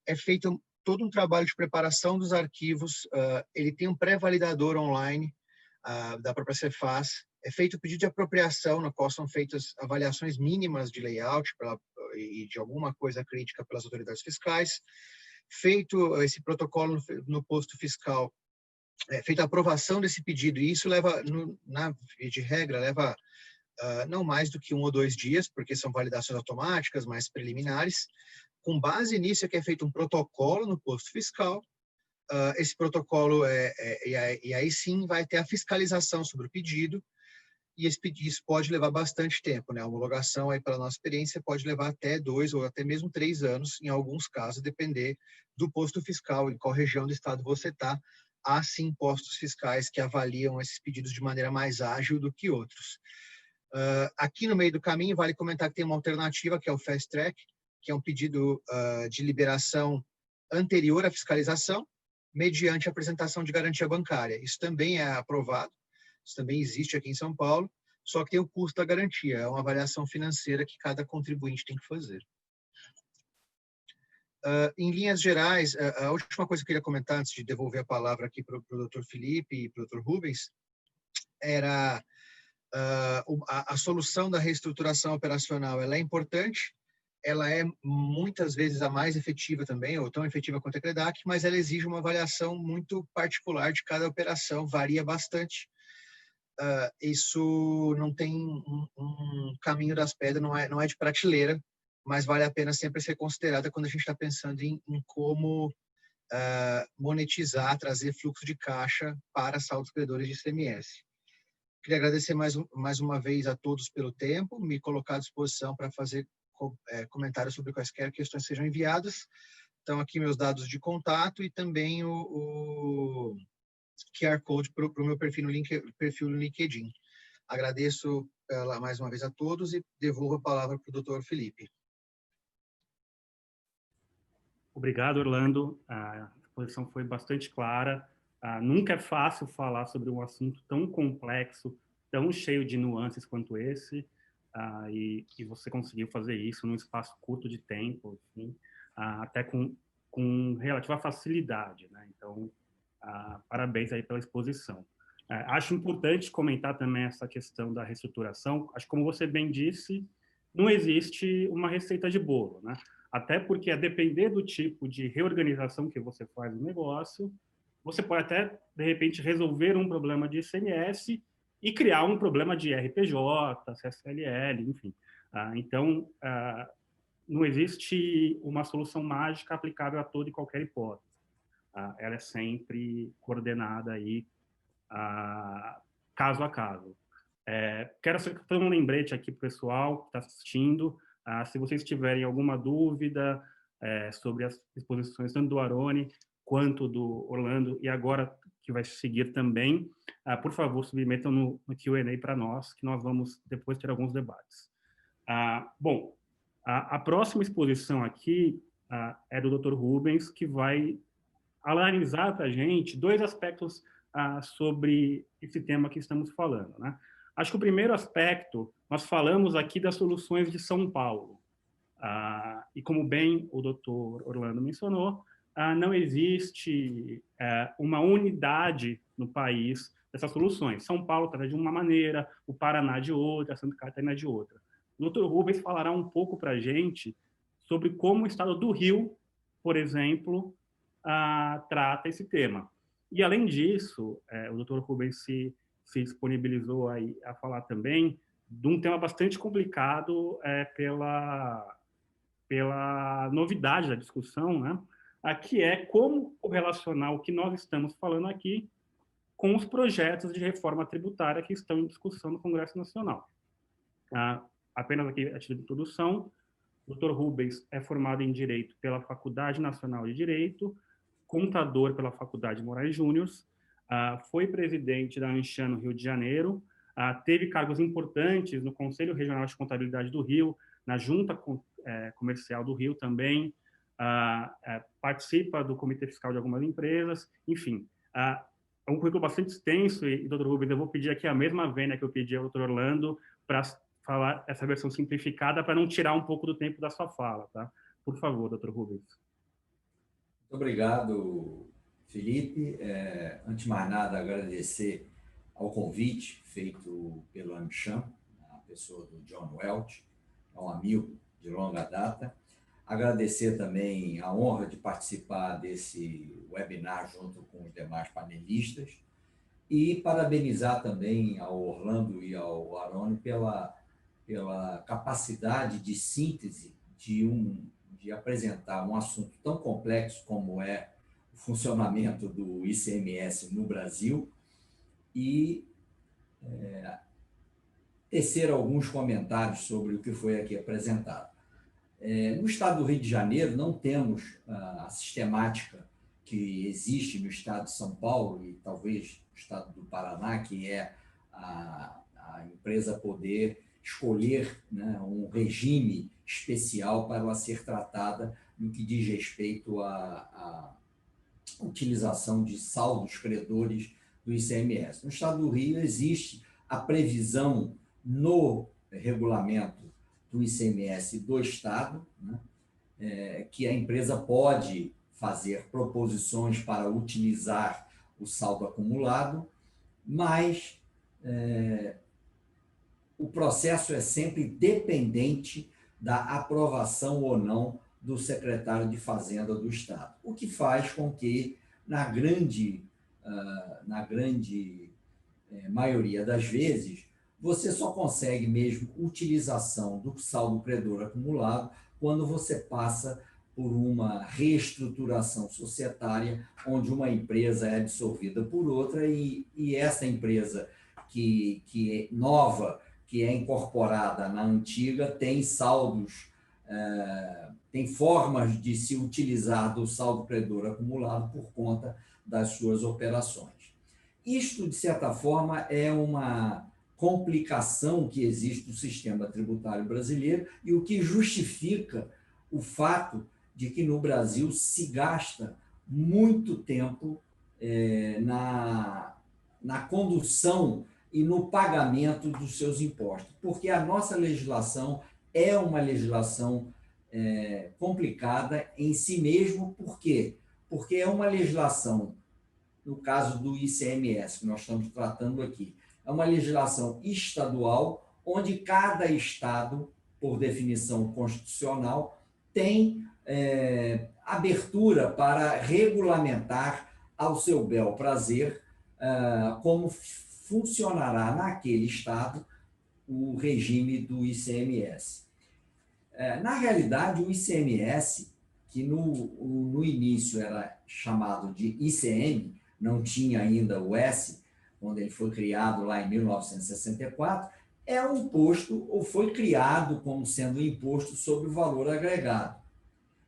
D: É feito todo um trabalho de preparação dos arquivos, ele tem um pré-validador online da própria Cefaz, é feito o pedido de apropriação, no qual são feitas avaliações mínimas de layout e de alguma coisa crítica pelas autoridades fiscais, feito esse protocolo no posto fiscal, feita a aprovação desse pedido, e isso leva, na via de regra, leva não mais do que 1 ou 2 dias, porque são validações automáticas, mais preliminares. Com base nisso é que é feito um protocolo no posto fiscal. Esse protocolo, e aí sim vai ter a fiscalização sobre o pedido, e isso pode levar bastante tempo, né? A homologação, aí, pela nossa experiência, pode levar até 2 ou até mesmo 3 anos, em alguns casos, depender do posto fiscal, em qual região do estado você está. Há sim postos fiscais que avaliam esses pedidos de maneira mais ágil do que outros. Aqui no meio do caminho, vale comentar que tem uma alternativa, que é o Fast Track, que é um pedido de liberação anterior à fiscalização, mediante a apresentação de garantia bancária. Isso também é aprovado, isso também existe aqui em São Paulo, só que tem o custo da garantia, é uma avaliação financeira que cada contribuinte tem que fazer. Em linhas gerais, a última coisa que eu queria comentar, antes de devolver a palavra aqui para o Dr. Felipe e para o Dr. Rubens, era a solução da reestruturação operacional. Ela é importante, ela é muitas vezes a mais efetiva também, ou tão efetiva quanto a ECREDAC, mas ela exige uma avaliação muito particular de cada operação, varia bastante. Isso não tem um caminho das pedras, não é de prateleira, mas vale a pena sempre ser considerada quando a gente está pensando em como monetizar, trazer fluxo de caixa para saldos credores de ICMS. Queria agradecer mais uma vez a todos pelo tempo, me colocar à disposição para fazer comentários sobre quaisquer questões que sejam enviadas. Então, aqui meus dados de contato e também o QR Code para o meu perfil no LinkedIn. Agradeço mais uma vez a todos e devolvo a palavra para o Dr. Felipe.
B: Obrigado, Orlando. A exposição foi bastante clara. Nunca é fácil falar sobre um assunto tão complexo, tão cheio de nuances quanto esse, e você conseguiu fazer isso num espaço curto de tempo, enfim, até com relativa facilidade, né? Então, parabéns aí pela exposição. Acho importante comentar também essa questão da reestruturação. Acho que, como você bem disse, não existe uma receita de bolo, né? Até porque, a depender do tipo de reorganização que você faz no negócio, você pode até, de repente, resolver um problema de ICMS e criar um problema de RPJ, CSLL, enfim. Então, não existe uma solução mágica aplicável a toda e qualquer hipótese. Ela é sempre coordenada aí, caso a caso. Quero fazer um lembrete aqui para o pessoal que está assistindo. Se vocês tiverem alguma dúvida sobre as exposições, tanto do Aroni quanto do Orlando, e agora que vai seguir também, por favor, submetam no Q&A para nós, que nós vamos depois ter alguns debates. Bom, a próxima exposição aqui é do Dr. Rubens, que vai analisar para a gente dois aspectos sobre esse tema que estamos falando, né? Acho que o primeiro aspecto, nós falamos aqui das soluções de São Paulo. E como bem o doutor Orlando mencionou, não existe uma unidade no país dessas soluções. São Paulo está de uma maneira, o Paraná de outra, Santa Catarina de outra. O doutor Rubens falará um pouco para a gente sobre como o estado do Rio, por exemplo, trata esse tema. E, além disso, o doutor Rubens se disponibilizou aí a falar também de um tema bastante complicado pela novidade da discussão, né? Que é como relacionar o que nós estamos falando aqui com os projetos de reforma tributária que estão em discussão no Congresso Nacional. Apenas aqui a título de introdução, o Dr. Rubens é formado em Direito pela Faculdade Nacional de Direito, contador pela Faculdade Moraes Júnior, foi presidente da Anshan no Rio de Janeiro, teve cargos importantes no Conselho Regional de Contabilidade do Rio, na Junta Comercial do Rio também, participa do Comitê Fiscal de algumas empresas, enfim. É um currículo bastante extenso e, doutor Rubens, eu vou pedir aqui a mesma vênia que eu pedi ao doutor Orlando para falar essa versão simplificada, para não tirar um pouco do tempo da sua fala, tá? Por favor, doutor Rubens.
E: Muito obrigado, Felipe. Antes de mais nada, agradecer ao convite feito pelo Anshan, a pessoa do John Welch, é um amigo de longa data. Agradecer também a honra de participar desse webinar junto com os demais panelistas e parabenizar também ao Orlando e ao Aroni pela capacidade de síntese de apresentar um assunto tão complexo como é o funcionamento do ICMS no Brasil e tecer alguns comentários sobre o que foi aqui apresentado. No estado do Rio de Janeiro, não temos a sistemática que existe no estado de São Paulo e talvez no estado do Paraná, que é a empresa poder escolher, né, um regime especial para ela ser tratada no que diz respeito à utilização de saldos credores do ICMS. No estado do Rio existe a previsão no regulamento do ICMS do estado, né, que a empresa pode fazer proposições para utilizar o saldo acumulado, mas o processo é sempre dependente da aprovação ou não do secretário de Fazenda do Estado, o que faz com que, na grande maioria das vezes, você só consegue mesmo utilização do saldo credor acumulado quando você passa por uma reestruturação societária, onde uma empresa é absorvida por outra e essa empresa que é nova, que é incorporada na antiga, tem saldos, tem formas de se utilizar do saldo credor acumulado por conta das suas operações. Isto, de certa forma, é uma complicação que existe no sistema tributário brasileiro e o que justifica o fato de que no Brasil se gasta muito tempo na condução e no pagamento dos seus impostos, porque a nossa legislação é uma legislação complicada em si mesmo. Por quê? Porque é uma legislação no caso do ICMS, que nós estamos tratando aqui. É uma legislação estadual, onde cada estado, por definição constitucional, tem abertura para regulamentar ao seu bel prazer como funcionará naquele estado o regime do ICMS. Na realidade, o ICMS, que no início era chamado de ICM, não tinha ainda o S, quando ele foi criado lá em 1964, é um imposto, ou foi criado como sendo um imposto sobre o valor agregado.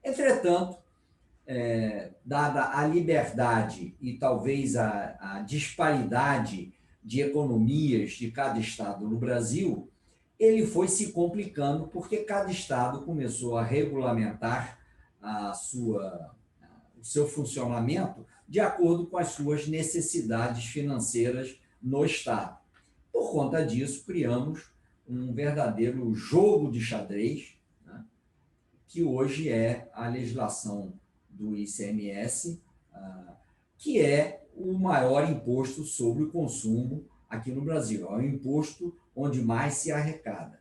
E: Entretanto, dada a liberdade e talvez a disparidade de economias de cada estado no Brasil, ele foi se complicando porque cada estado começou a regulamentar o seu funcionamento de acordo com as suas necessidades financeiras no estado. Por conta disso, criamos um verdadeiro jogo de xadrez, né, que hoje é a legislação do ICMS, que é o maior imposto sobre o consumo aqui no Brasil. É o imposto onde mais se arrecada.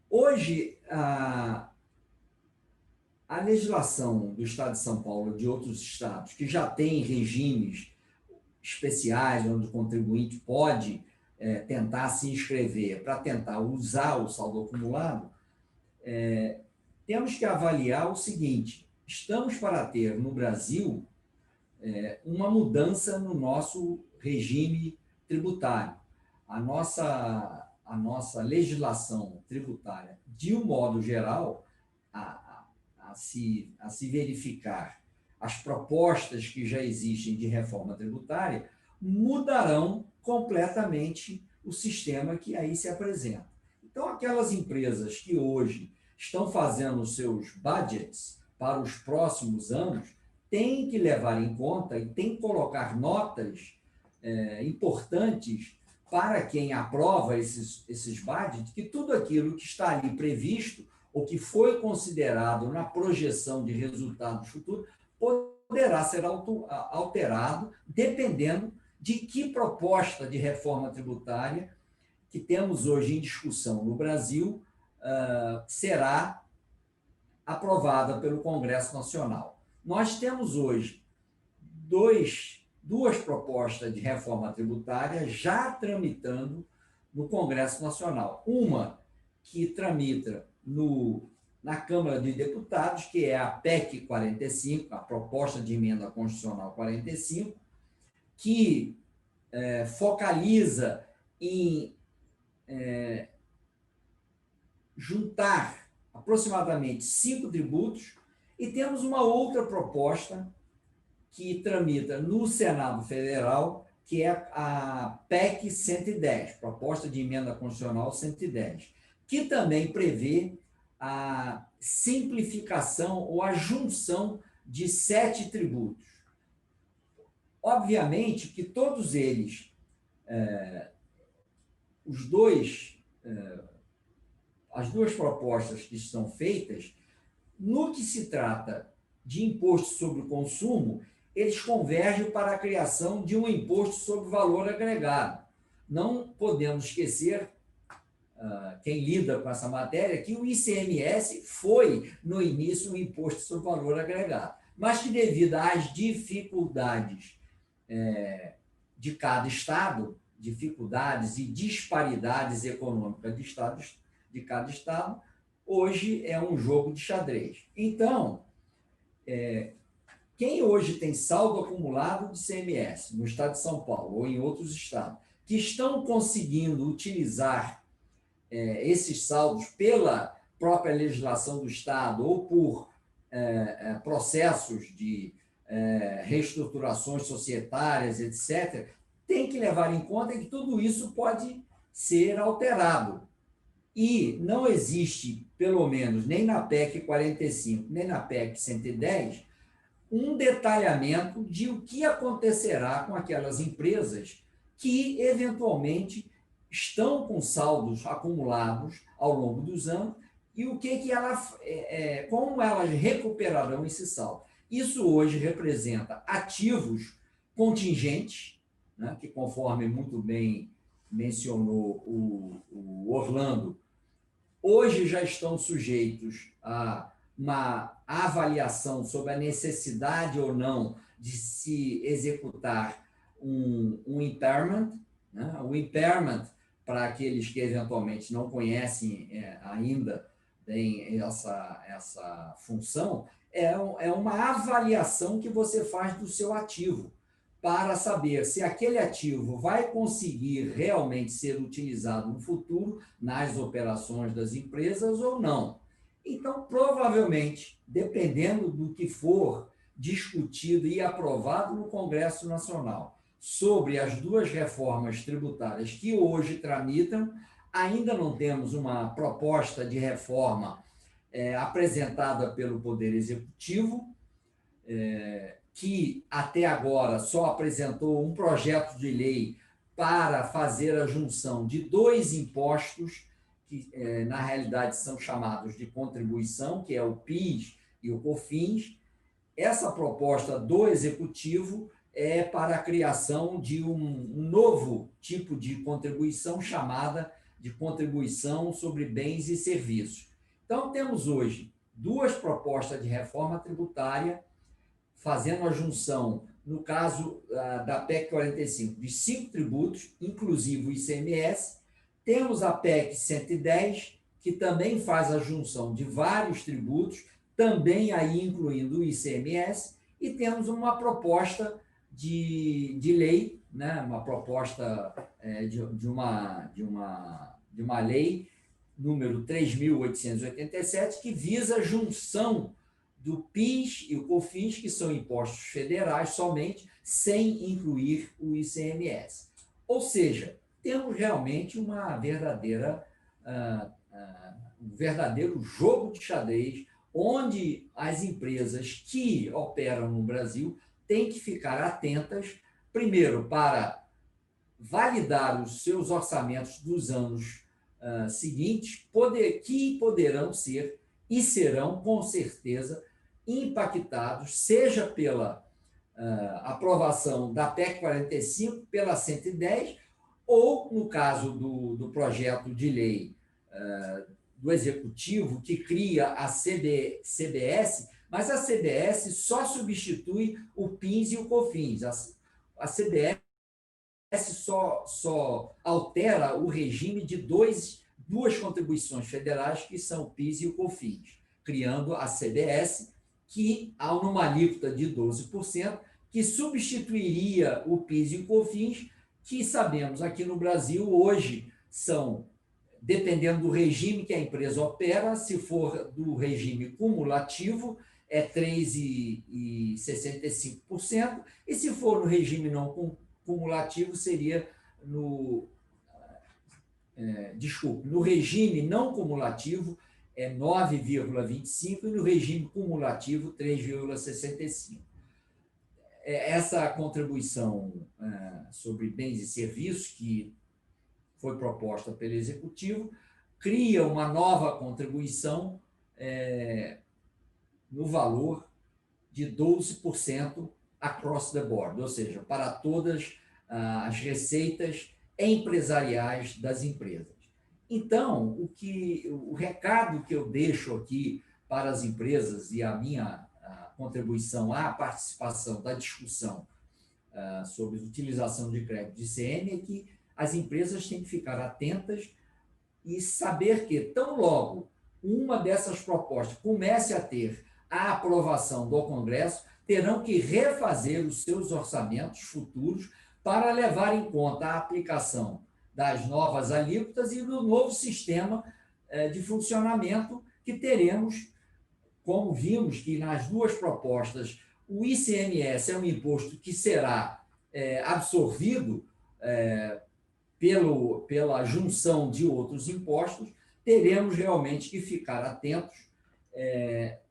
E: Hoje, a legislação do Estado de São Paulo e de outros estados que já têm regimes especiais, onde o contribuinte pode tentar se inscrever para tentar usar o saldo acumulado, temos que avaliar o seguinte: estamos para ter no Brasil uma mudança no nosso regime tributário. A nossa legislação tributária, de um modo geral, a se verificar as propostas que já existem de reforma tributária, mudarão completamente o sistema que aí se apresenta. Então, aquelas empresas que hoje estão fazendo os seus budgets para os próximos anos têm que levar em conta e têm que colocar notas importantes para quem aprova esses budgets, que tudo aquilo que está ali previsto ou que foi considerado na projeção de resultados futuros poderá ser alterado dependendo de que proposta de reforma tributária que temos hoje em discussão no Brasil será aprovada pelo Congresso Nacional. Nós temos hoje duas propostas de reforma tributária já tramitando no Congresso Nacional. Uma que tramita na Câmara de Deputados, que é a PEC 45, a Proposta de Emenda Constitucional 45, que focaliza em juntar aproximadamente 5 tributos, e temos uma outra proposta que tramita no Senado Federal, que é a PEC 110, Proposta de Emenda Constitucional 110, que também prevê a simplificação ou a junção de 7 tributos. Obviamente que todos eles, as duas propostas que estão feitas, no que se trata de imposto sobre o consumo, eles convergem para a criação de um imposto sobre valor agregado. Não podemos esquecer, quem lida com essa matéria, que o ICMS foi, no início, um imposto sobre valor agregado, mas que, devido às dificuldades de cada estado, dificuldades e disparidades econômicas de cada estado, hoje é um jogo de xadrez. Então, quem hoje tem saldo acumulado de ICMS no estado de São Paulo ou em outros estados, que estão conseguindo utilizar esses saldos pela própria legislação do estado ou por processos de reestruturações societárias, etc., tem que levar em conta que tudo isso pode ser alterado. E não existe, pelo menos, nem na PEC 45, nem na PEC 110, um detalhamento de o que acontecerá com aquelas empresas que, eventualmente, estão com saldos acumulados ao longo dos anos e como elas recuperarão esse saldo. Isso hoje representa ativos contingentes, né, que, conforme muito bem mencionou o Orlando, hoje já estão sujeitos a uma avaliação sobre a necessidade ou não de se executar um impairment, né? O impairment, para aqueles que eventualmente não conhecem ainda bem essa função, é uma avaliação que você faz do seu ativo, para saber se aquele ativo vai conseguir realmente ser utilizado no futuro nas operações das empresas ou não. Então, provavelmente, dependendo do que for discutido e aprovado no Congresso Nacional sobre as duas reformas tributárias que hoje tramitam, ainda não temos uma proposta de reforma apresentada pelo Poder Executivo, que até agora só apresentou um projeto de lei para fazer a junção de dois impostos, que na realidade são chamados de contribuição, que é o PIS e o COFINS. Essa proposta do Executivo é para a criação de um novo tipo de contribuição, chamada de contribuição sobre bens e serviços. Então, temos hoje duas propostas de reforma tributária, fazendo a junção, no caso da PEC 45, de 5 tributos, inclusive o ICMS. Temos a PEC 110, que também faz a junção de vários tributos, também aí incluindo o ICMS, e temos uma proposta de lei, né, uma proposta de uma lei número 3.887, que visa a junção do PIS e o COFINS, que são impostos federais somente, sem incluir o ICMS. Ou seja, temos realmente um verdadeiro jogo de xadrez, onde as empresas que operam no Brasil têm que ficar atentas, primeiro, para validar os seus orçamentos dos anos seguintes, que poderão ser e serão, com certeza, impactados, seja pela aprovação da PEC 45, pela 110, ou, no caso do projeto de lei do Executivo, que cria a CBS, mas a CBS só substitui o PIS e o COFINS. A CBS só altera o regime de duas contribuições federais, que são o PIS e o COFINS, criando a CBS, que há uma alíquota de 12%, que substituiria o PIS e o COFINS, que sabemos aqui no Brasil hoje são, dependendo do regime que a empresa opera, se for do regime cumulativo, é 3,65%, e se for no regime não cumulativo, seria no regime não cumulativo é 9,25% e no regime cumulativo 3,65%. Essa contribuição sobre bens e serviços, que foi proposta pelo Executivo, cria uma nova contribuição no valor de 12% across the board, ou seja, para todas as receitas empresariais das empresas. Então, o recado que eu deixo aqui para as empresas e a minha contribuição à participação da discussão sobre utilização de crédito de ICM é que as empresas têm que ficar atentas e saber que, tão logo uma dessas propostas comece a ter a aprovação do Congresso, terão que refazer os seus orçamentos futuros para levar em conta a aplicação das novas alíquotas e do novo sistema de funcionamento que teremos, como vimos que nas duas propostas, o ICMS é um imposto que será absorvido pela junção de outros impostos. Teremos realmente que ficar atentos,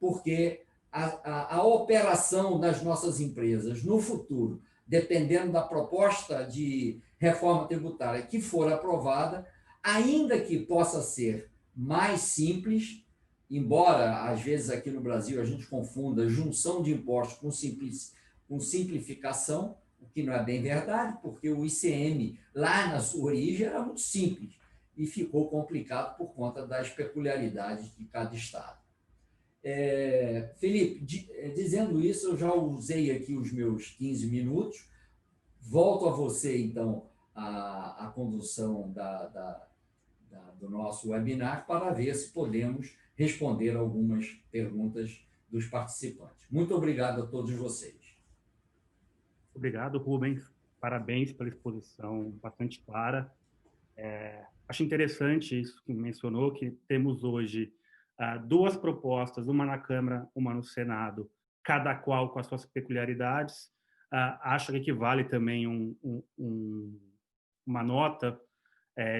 E: porque a operação das nossas empresas no futuro, dependendo da proposta de reforma tributária que for aprovada, ainda que possa ser mais simples, embora às vezes aqui no Brasil a gente confunda junção de impostos com simplificação, o que não é bem verdade, porque o ICM, lá na sua origem, era muito simples e ficou complicado por conta das peculiaridades de cada estado. Felipe, dizendo isso, eu já usei aqui os meus 15 minutos. Volto a você, então, a condução do nosso webinar para ver se podemos responder algumas perguntas dos participantes. Muito obrigado a todos vocês.
B: Obrigado, Rubens. Parabéns pela exposição bastante clara. Acho interessante isso que mencionou, que temos hoje duas propostas, uma na Câmara, uma no Senado, cada qual com as suas peculiaridades. Acho que vale também uma nota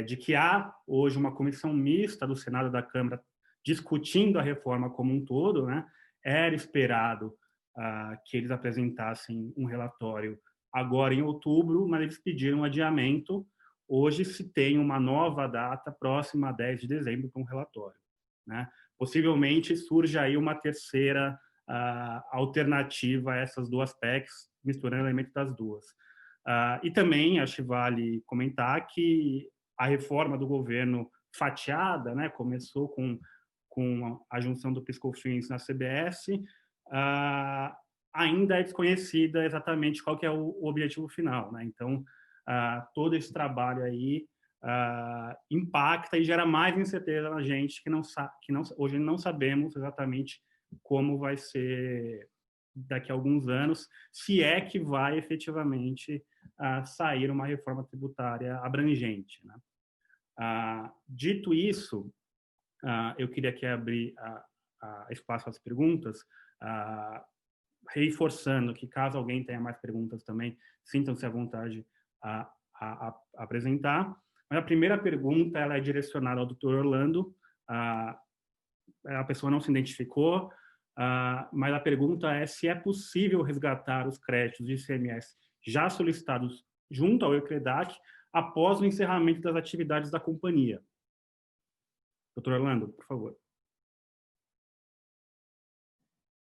B: de que há hoje uma comissão mista do Senado e da Câmara discutindo a reforma como um todo, né? Era esperado que eles apresentassem um relatório agora em outubro, mas eles pediram adiamento. Hoje se tem uma nova data, próxima a 10 de dezembro, para um relatório, né? Possivelmente surge aí uma terceira alternativa a essas duas PECs, misturando elementos das duas. E também acho que vale comentar que a reforma do governo fatiada, né, começou com a junção do PIS/COFINS na CBS, ainda é desconhecida exatamente qual que é o objetivo final, né? Então, todo esse trabalho aí impacta e gera mais incerteza na gente hoje não sabemos exatamente como vai ser daqui a alguns anos, se é que vai efetivamente sair uma reforma tributária abrangente, né? Dito isso, eu queria aqui abrir espaço às perguntas, reforçando que, caso alguém tenha mais perguntas também, sintam-se à vontade a apresentar. Mas a primeira pergunta ela é direcionada ao Dr. Orlando. A pessoa não se identificou, mas a pergunta é se é possível resgatar os créditos de ICMS já solicitados junto ao ECREDAC após o encerramento das atividades da companhia. Dr. Orlando, por favor.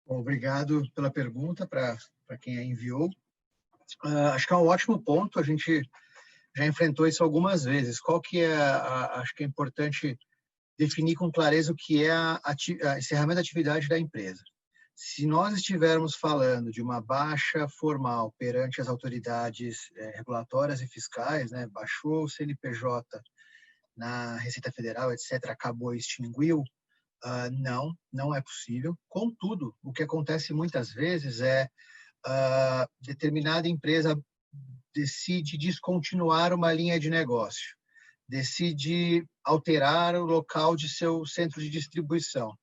D: Bom, obrigado pela pergunta para quem a enviou. Acho que é um ótimo ponto, a gente já enfrentou isso algumas vezes. Qual que é, acho que é importante definir com clareza o que é encerramento da atividade da empresa. Se nós estivermos falando de uma baixa formal perante as autoridades regulatórias e fiscais, né, baixou o CNPJ na Receita Federal, etc., acabou e extinguiu, não é possível. Contudo, o que acontece muitas vezes é determinada empresa decide descontinuar uma linha de negócio, decide alterar o local de seu centro de distribuição.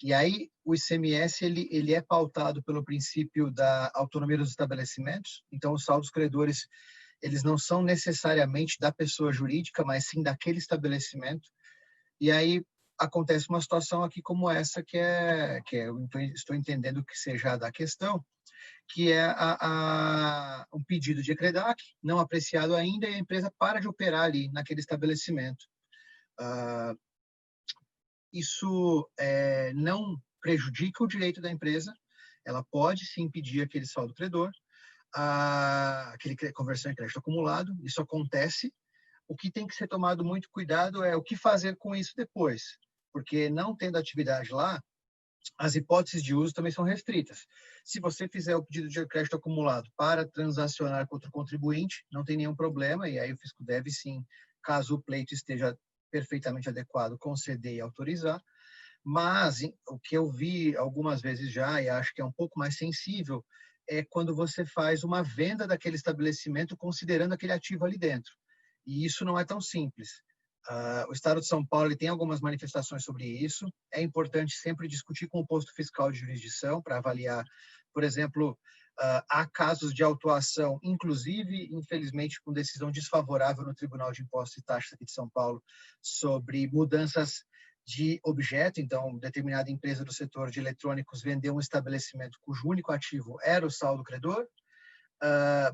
D: E aí o ICMS ele é pautado pelo princípio da autonomia dos estabelecimentos. Então os saldos credores eles não são necessariamente da pessoa jurídica, mas sim daquele estabelecimento. E aí acontece uma situação aqui como essa que eu estou entendendo que seja da questão, que é um pedido de ECREDAC não apreciado ainda e a empresa para de operar ali naquele estabelecimento. Isso não prejudica o direito da empresa, ela pode sim pedir aquele saldo credor, aquele conversão em crédito acumulado, isso acontece. O que tem que ser tomado muito cuidado é o que fazer com isso depois, porque não tendo atividade lá, as hipóteses de uso também são restritas. Se você fizer o pedido de crédito acumulado para transacionar com outro contribuinte, não tem nenhum problema, e aí o fisco deve sim, caso o pleito esteja perfeitamente adequado, conceder e autorizar. Mas o que eu vi algumas vezes já, e acho que é um pouco mais sensível, é quando você faz uma venda daquele estabelecimento considerando aquele ativo ali dentro. E isso não é tão simples. O Estado de São Paulo tem algumas manifestações sobre isso. É importante sempre discutir com o posto fiscal de jurisdição para avaliar, por exemplo, há casos de autuação, inclusive, infelizmente, com decisão desfavorável no Tribunal de Impostos e Taxas aqui de São Paulo, sobre mudanças de objeto. Então, determinada empresa do setor de eletrônicos vendeu um estabelecimento cujo único ativo era o saldo credor,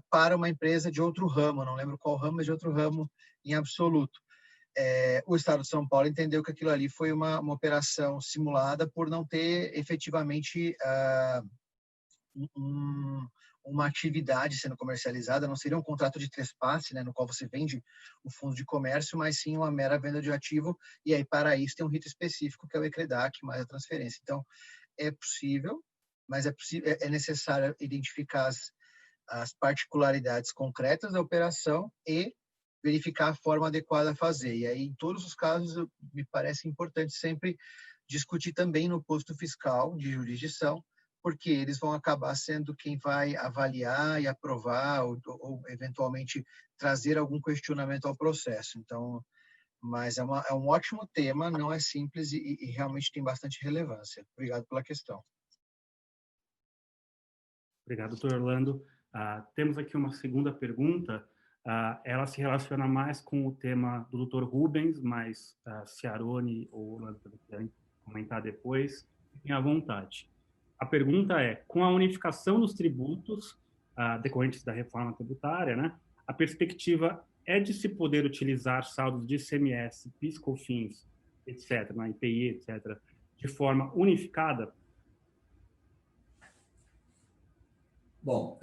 D: para uma empresa de outro ramo, não lembro qual ramo, mas de outro ramo em absoluto. O Estado de São Paulo entendeu que aquilo ali foi uma operação simulada por não ter efetivamente uma atividade sendo comercializada, não seria um contrato de trespasse, né, no qual você vende o fundo de comércio, mas sim uma mera venda de ativo, e aí para isso tem um rito específico que é o ECREDAC mais a transferência. Então, é possível, mas é necessário identificar as particularidades concretas da operação e verificar a forma adequada a fazer. E aí, em todos os casos, me parece importante sempre discutir também no posto fiscal de jurisdição, porque eles vão acabar sendo quem vai avaliar e aprovar ou eventualmente trazer algum questionamento ao processo. Então, mas é um ótimo tema, não é simples e realmente tem bastante relevância. Obrigado pela questão.
B: Obrigado, doutor Orlando. Temos aqui uma segunda pergunta. Ela se relaciona mais com o tema do doutor Rubens, mas se Aroni ou Orlando quiserem comentar depois, fiquem à vontade. A pergunta é, com a unificação dos tributos decorrentes da reforma tributária, né, a perspectiva é de se poder utilizar saldos de ICMS, PIS, COFINS, etc., na IPI, etc., de forma unificada?
E: Bom,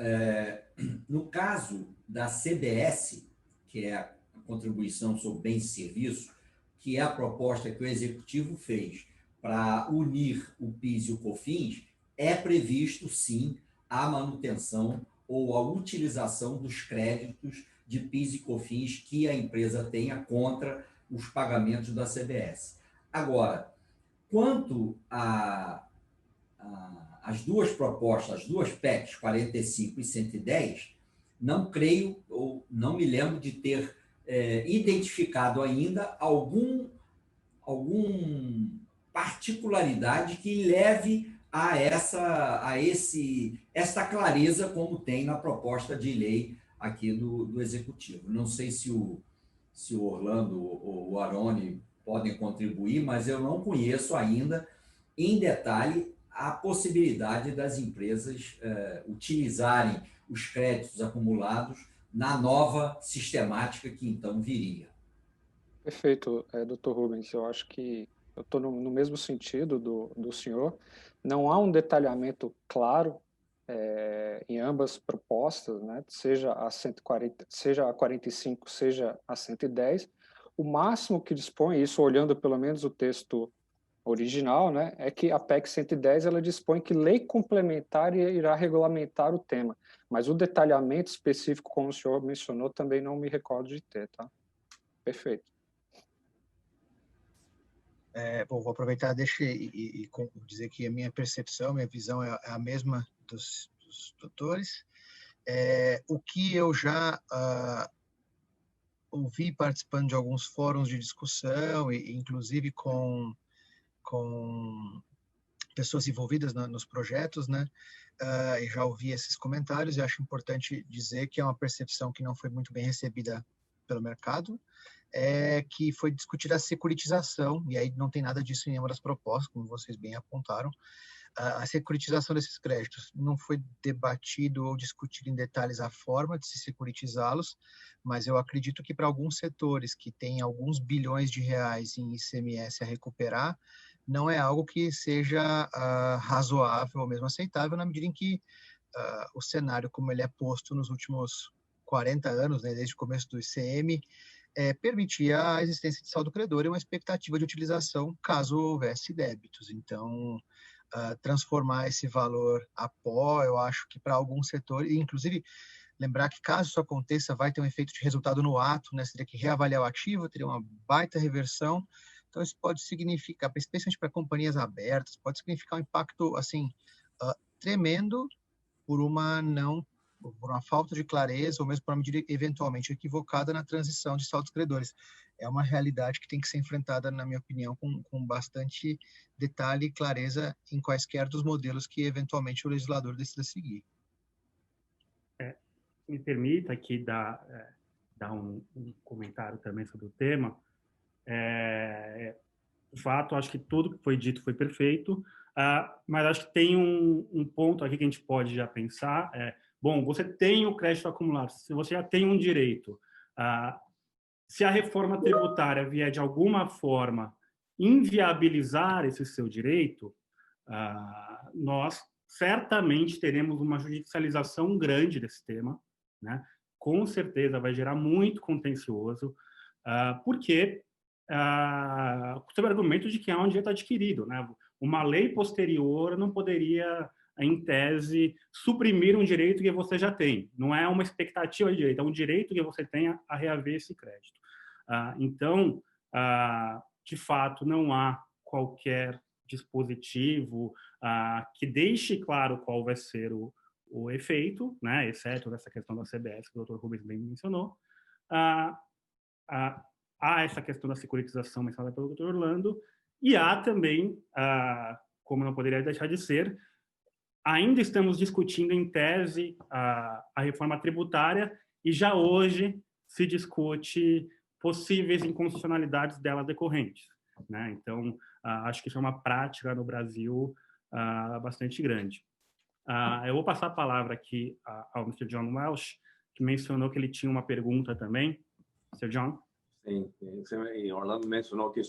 E: no caso da CBS, que é a contribuição sobre bens e serviços, que é a proposta que o Executivo fez para unir o PIS e o COFINS, é previsto, sim, a manutenção ou a utilização dos créditos de PIS e COFINS que a empresa tenha contra os pagamentos da CBS. Agora, quanto as duas propostas, as duas PECs, 45 e 110, não creio ou não me lembro de ter identificado ainda alguma particularidade que leve a esta clareza como tem na proposta de lei aqui do Executivo. Não sei se o Orlando ou o Aroni podem contribuir, mas eu não conheço ainda em detalhe a possibilidade das empresas utilizarem os créditos acumulados na nova sistemática que então viria.
C: Perfeito, Dr. Rubens. Eu acho que eu estou no mesmo sentido do senhor. Não há um detalhamento claro em ambas propostas, né? Seja a 140, seja a 45, seja a 110. O máximo que dispõe, isso olhando pelo menos o texto original, né, é que a PEC 110 ela dispõe que lei complementar irá regulamentar o tema, mas o detalhamento específico, como o senhor mencionou, também não me recordo de ter, tá? Perfeito.
D: Bom, vou aproveitar, deixa e dizer que a minha percepção, minha visão é a mesma dos doutores. O que eu já ouvi participando de alguns fóruns de discussão, e inclusive com pessoas envolvidas nos projetos, né? E já ouvi esses comentários e acho importante dizer que é uma percepção que não foi muito bem recebida pelo mercado, que foi discutir a securitização, e aí não tem nada disso em nenhuma das propostas, como vocês bem apontaram. A securitização desses créditos não foi debatido ou discutido em detalhes a forma de se securitizá-los, mas eu acredito que para alguns setores que têm alguns bilhões de reais em ICMS a recuperar, não é algo que seja razoável ou mesmo aceitável, na medida em que o cenário, como ele é posto nos últimos 40 anos, né, desde o começo do ICM, permitia a existência de saldo credor e uma expectativa de utilização caso houvesse débitos. Então, transformar esse valor a pó, eu acho que para alguns setores, e inclusive lembrar que caso isso aconteça, vai ter um efeito de resultado no ato, né? Você teria que reavaliar o ativo, teria uma baita reversão. Então, isso pode significar, especialmente para companhias abertas, pode significar um impacto assim tremendo por uma falta de clareza ou mesmo por uma medida eventualmente equivocada na transição de saldos credores. É uma realidade que tem que ser enfrentada, na minha opinião, com bastante detalhe e clareza em quaisquer dos modelos que eventualmente o legislador decida seguir.
B: Me permita aqui dar um comentário também sobre o tema. De fato, acho que tudo que foi dito foi perfeito, mas acho que tem um ponto aqui que a gente pode já pensar. Bom, você tem o crédito acumulado, se você já tem um direito, se a reforma tributária vier de alguma forma inviabilizar esse seu direito, nós certamente teremos uma judicialização grande desse tema, né? Com certeza vai gerar muito contencioso, porque sob o argumento de que há um direito adquirido, né? Uma lei posterior não poderia, em tese, suprimir um direito que você já tem. Não é uma expectativa de direito, é um direito que você tenha a reaver esse crédito. Então, de fato, não há qualquer dispositivo que deixe claro qual vai ser o efeito, né, exceto essa questão da CBS, que o Dr. Rubens bem mencionou. Há essa questão da securitização mencionada pelo Dr. Orlando, e há também, como não poderia deixar de ser, ainda estamos discutindo em tese a reforma tributária, e já hoje se discute possíveis inconstitucionalidades dela decorrentes, né? Então, acho que isso é uma prática no Brasil bastante grande. Eu vou passar a palavra aqui ao Mr. John Welsh, que mencionou que ele tinha uma pergunta também. Mr. John?
A: Sim, e Orlando mencionou que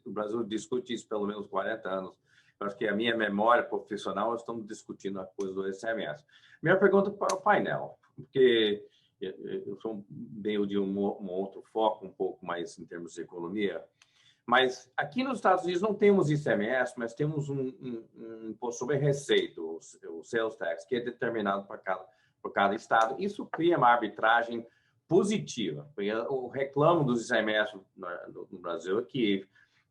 A: o Brasil discute isso pelo menos 40 anos. Eu acho que a minha memória profissional, nós estamos discutindo a coisa do ICMS. Minha pergunta para o painel, porque eu sou meio de um outro foco, um pouco mais em termos de economia, mas aqui nos Estados Unidos não temos ICMS, mas temos um imposto sobre receita, o sales tax, que é determinado por cada estado. Isso cria uma arbitragem positiva. O reclamo dos ICMS no Brasil é que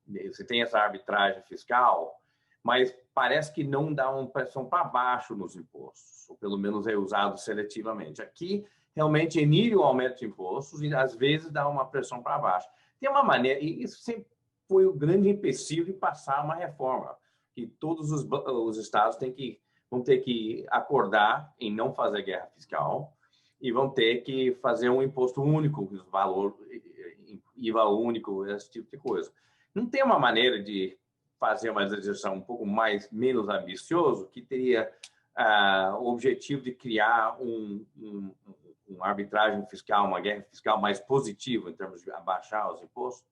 A: você tem essa arbitragem fiscal, mas parece que não dá uma pressão para baixo nos impostos, ou pelo menos é usado seletivamente. Aqui, realmente, inibe o aumento de impostos e, às vezes, dá uma pressão para baixo. Tem uma maneira, e isso sempre foi o grande empecilho de passar uma reforma, que todos os estados vão ter que acordar em não fazer guerra fiscal e vão ter que fazer um imposto único, valor, IVA único, esse tipo de coisa. Não tem uma maneira de fazer uma legislação um pouco menos ambicioso, que teria o objetivo de criar uma arbitragem fiscal, uma guerra fiscal mais positiva, em termos de abaixar os impostos?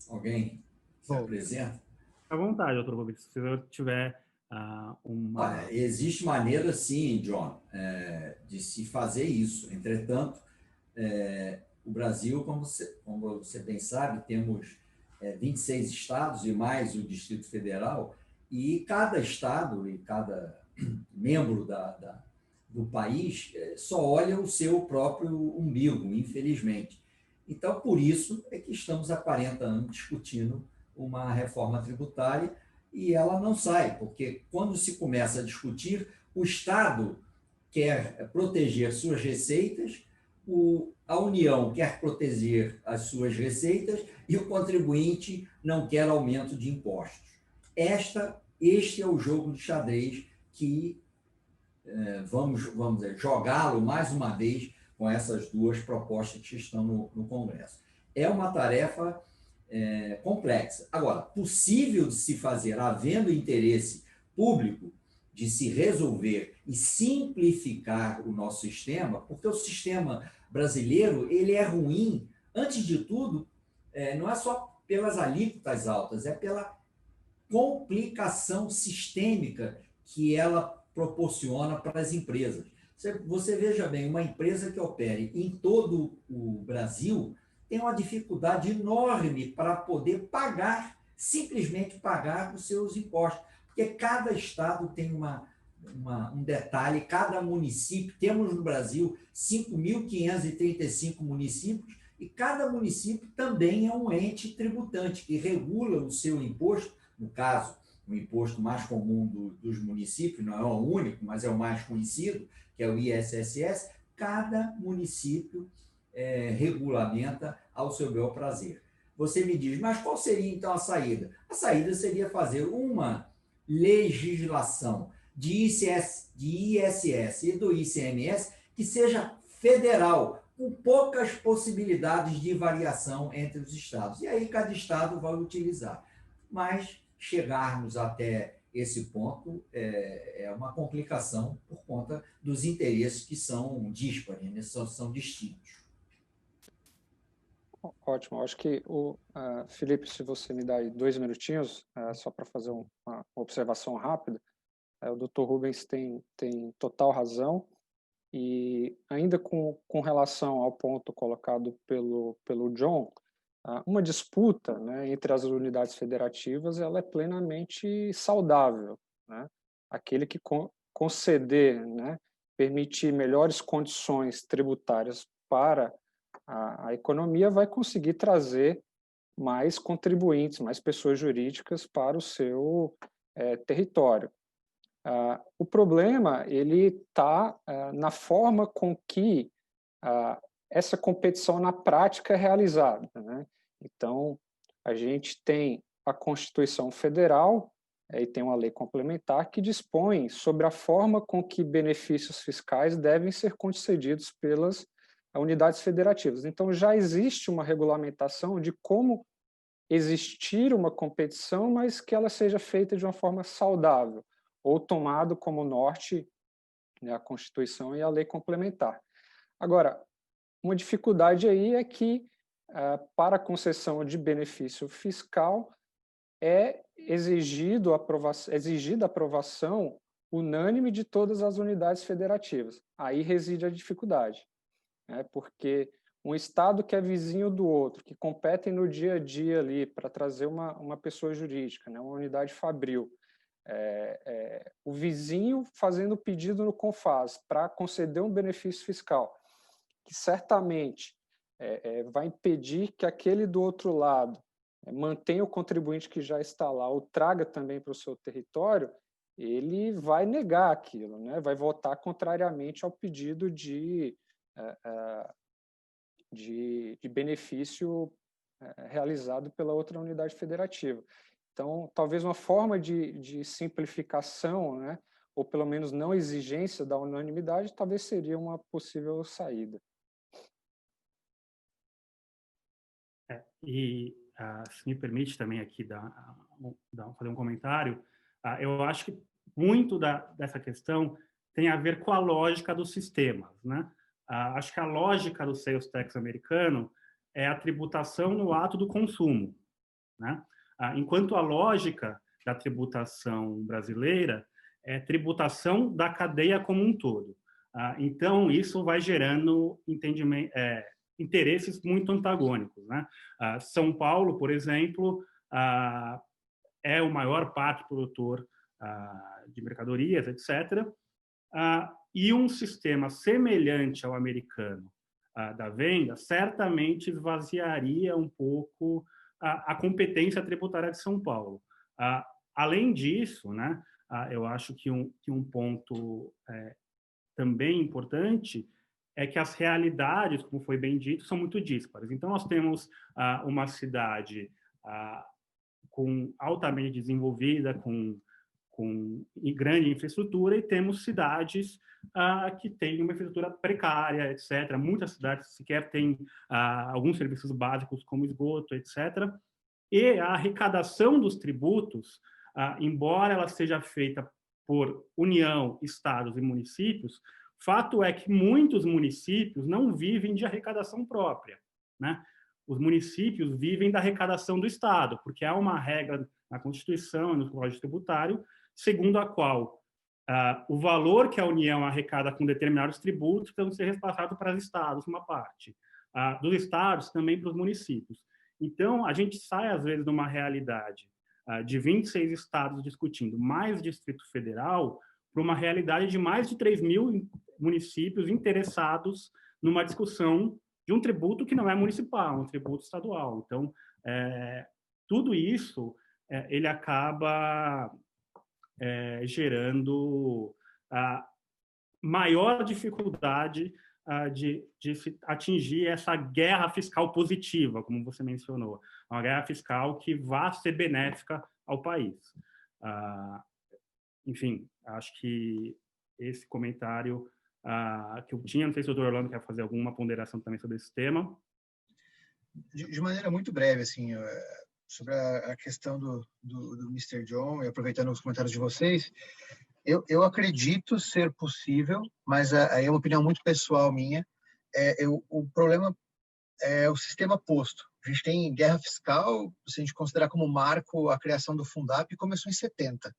E: Alguém se apresenta?
B: À vontade, doutor Rubens, se você tiver uma...
E: Olha, existe maneira, sim, John, de se fazer isso. Entretanto, o Brasil, como você bem sabe, temos 26 estados e mais o Distrito Federal, e cada estado e cada membro do país só olha o seu próprio umbigo, infelizmente. Então, por isso é que estamos há 40 anos discutindo uma reforma tributária e ela não sai, porque quando se começa a discutir, o Estado quer proteger suas receitas, a União quer proteger as suas receitas e o contribuinte não quer aumento de impostos. Este é o jogo de xadrez que vamos jogá-lo mais uma vez com essas duas propostas que estão no Congresso. É uma tarefa complexa. Agora, possível de se fazer, havendo interesse público de se resolver e simplificar o nosso sistema, porque o sistema brasileiro ele é ruim, antes de tudo, não é só pelas alíquotas altas, é pela complicação sistêmica que ela proporciona para as empresas. Você veja bem, uma empresa que opere em todo o Brasil tem uma dificuldade enorme para poder simplesmente pagar os seus impostos, porque cada estado tem um detalhe, cada município, temos no Brasil 5.535 municípios, e cada município também é um ente tributante que regula o seu imposto, no caso, o imposto mais comum dos municípios, não é o único, mas é o mais conhecido, que é o ISSS, cada município regulamenta ao seu bel prazer. Você me diz, mas qual seria então a saída? A saída seria fazer uma legislação de ISS e do ICMS que seja federal, com poucas possibilidades de variação entre os estados. E aí cada estado vai utilizar. Mas chegarmos até esse ponto é uma complicação por conta dos interesses que são díspares, né? São distintos.
C: Ótimo. Acho que, Felipe, se você me dá aí 2 minutinhos, só para fazer uma observação rápida, o Dr. Rubens tem total razão, e ainda com relação ao ponto colocado pelo John, uma disputa, né, entre as unidades federativas, ela é plenamente saudável, né? Aquele que conceder, né, permitir melhores condições tributárias para a economia, vai conseguir trazer mais contribuintes, mais pessoas jurídicas para o seu território. O problema ele está na forma com que essa competição na prática é realizada, né? Então, a gente tem a Constituição Federal e tem uma lei complementar que dispõe sobre a forma com que benefícios fiscais devem ser concedidos pelas unidades federativas. Então, já existe uma regulamentação de como existir uma competição, mas que ela seja feita de uma forma saudável, ou tomado como norte, né, a Constituição e a lei complementar. Agora, uma dificuldade aí é que, para a concessão de benefício fiscal, é exigida a aprovação unânime de todas as unidades federativas. Aí reside a dificuldade, né? Porque um estado que é vizinho do outro, que competem no dia a dia ali para trazer uma pessoa jurídica, né, uma unidade fabril, o vizinho fazendo pedido no CONFAS para conceder um benefício fiscal, que certamente vai impedir que aquele do outro lado mantenha o contribuinte que já está lá ou traga também para o seu território, ele vai negar aquilo, né? Vai votar contrariamente ao pedido de benefício realizado pela outra unidade federativa. Então, talvez uma forma de simplificação, né, ou pelo menos não exigência da unanimidade, talvez seria uma possível saída.
B: Se me permite também aqui fazer um comentário, eu acho que muito dessa questão tem a ver com a lógica dos sistemas, né? Acho que a lógica do sales tax americano é a tributação no ato do consumo, né? Enquanto a lógica da tributação brasileira é tributação da cadeia como um todo. Então, isso vai gerando interesses muito antagônicos, né? São Paulo, por exemplo, é o maior parque produtor de mercadorias, etc., e um sistema semelhante ao americano da venda certamente esvaziaria um pouco a competência tributária de São Paulo. Além disso, né, eu acho que um ponto também importante é que as realidades, como foi bem dito, são muito díspares. Então, nós temos uma cidade altamente desenvolvida, com grande infraestrutura, e temos cidades que têm uma infraestrutura precária, etc. Muitas cidades sequer têm alguns serviços básicos, como esgoto, etc. E a arrecadação dos tributos, embora ela seja feita por União, estados e municípios, fato é que muitos municípios não vivem de arrecadação própria, né? Os municípios vivem da arrecadação do Estado, porque há uma regra na Constituição e no Código Tributário, segundo a qual o valor que a União arrecada com determinados tributos deve ser repassado para os estados, uma parte. Dos estados, também para os municípios. Então, a gente sai, às vezes, de uma realidade de 26 estados discutindo mais Distrito Federal para uma realidade de mais de 3.000 municípios interessados numa discussão de um tributo que não é municipal, um tributo estadual. Então, tudo isso ele acaba gerando maior dificuldade de se atingir essa guerra fiscal positiva, como você mencionou, uma guerra fiscal que vá ser benéfica ao país. Enfim, acho que esse comentário que eu tinha, não sei se o Dr. Orlando quer fazer alguma ponderação também sobre esse tema.
D: De maneira muito breve, assim, sobre a questão do Mr. John, e aproveitando os comentários de vocês, eu acredito ser possível, mas aí é uma opinião muito pessoal minha, o problema é o sistema posto. A gente tem guerra fiscal, se a gente considerar como marco a criação do Fundap, começou em 70.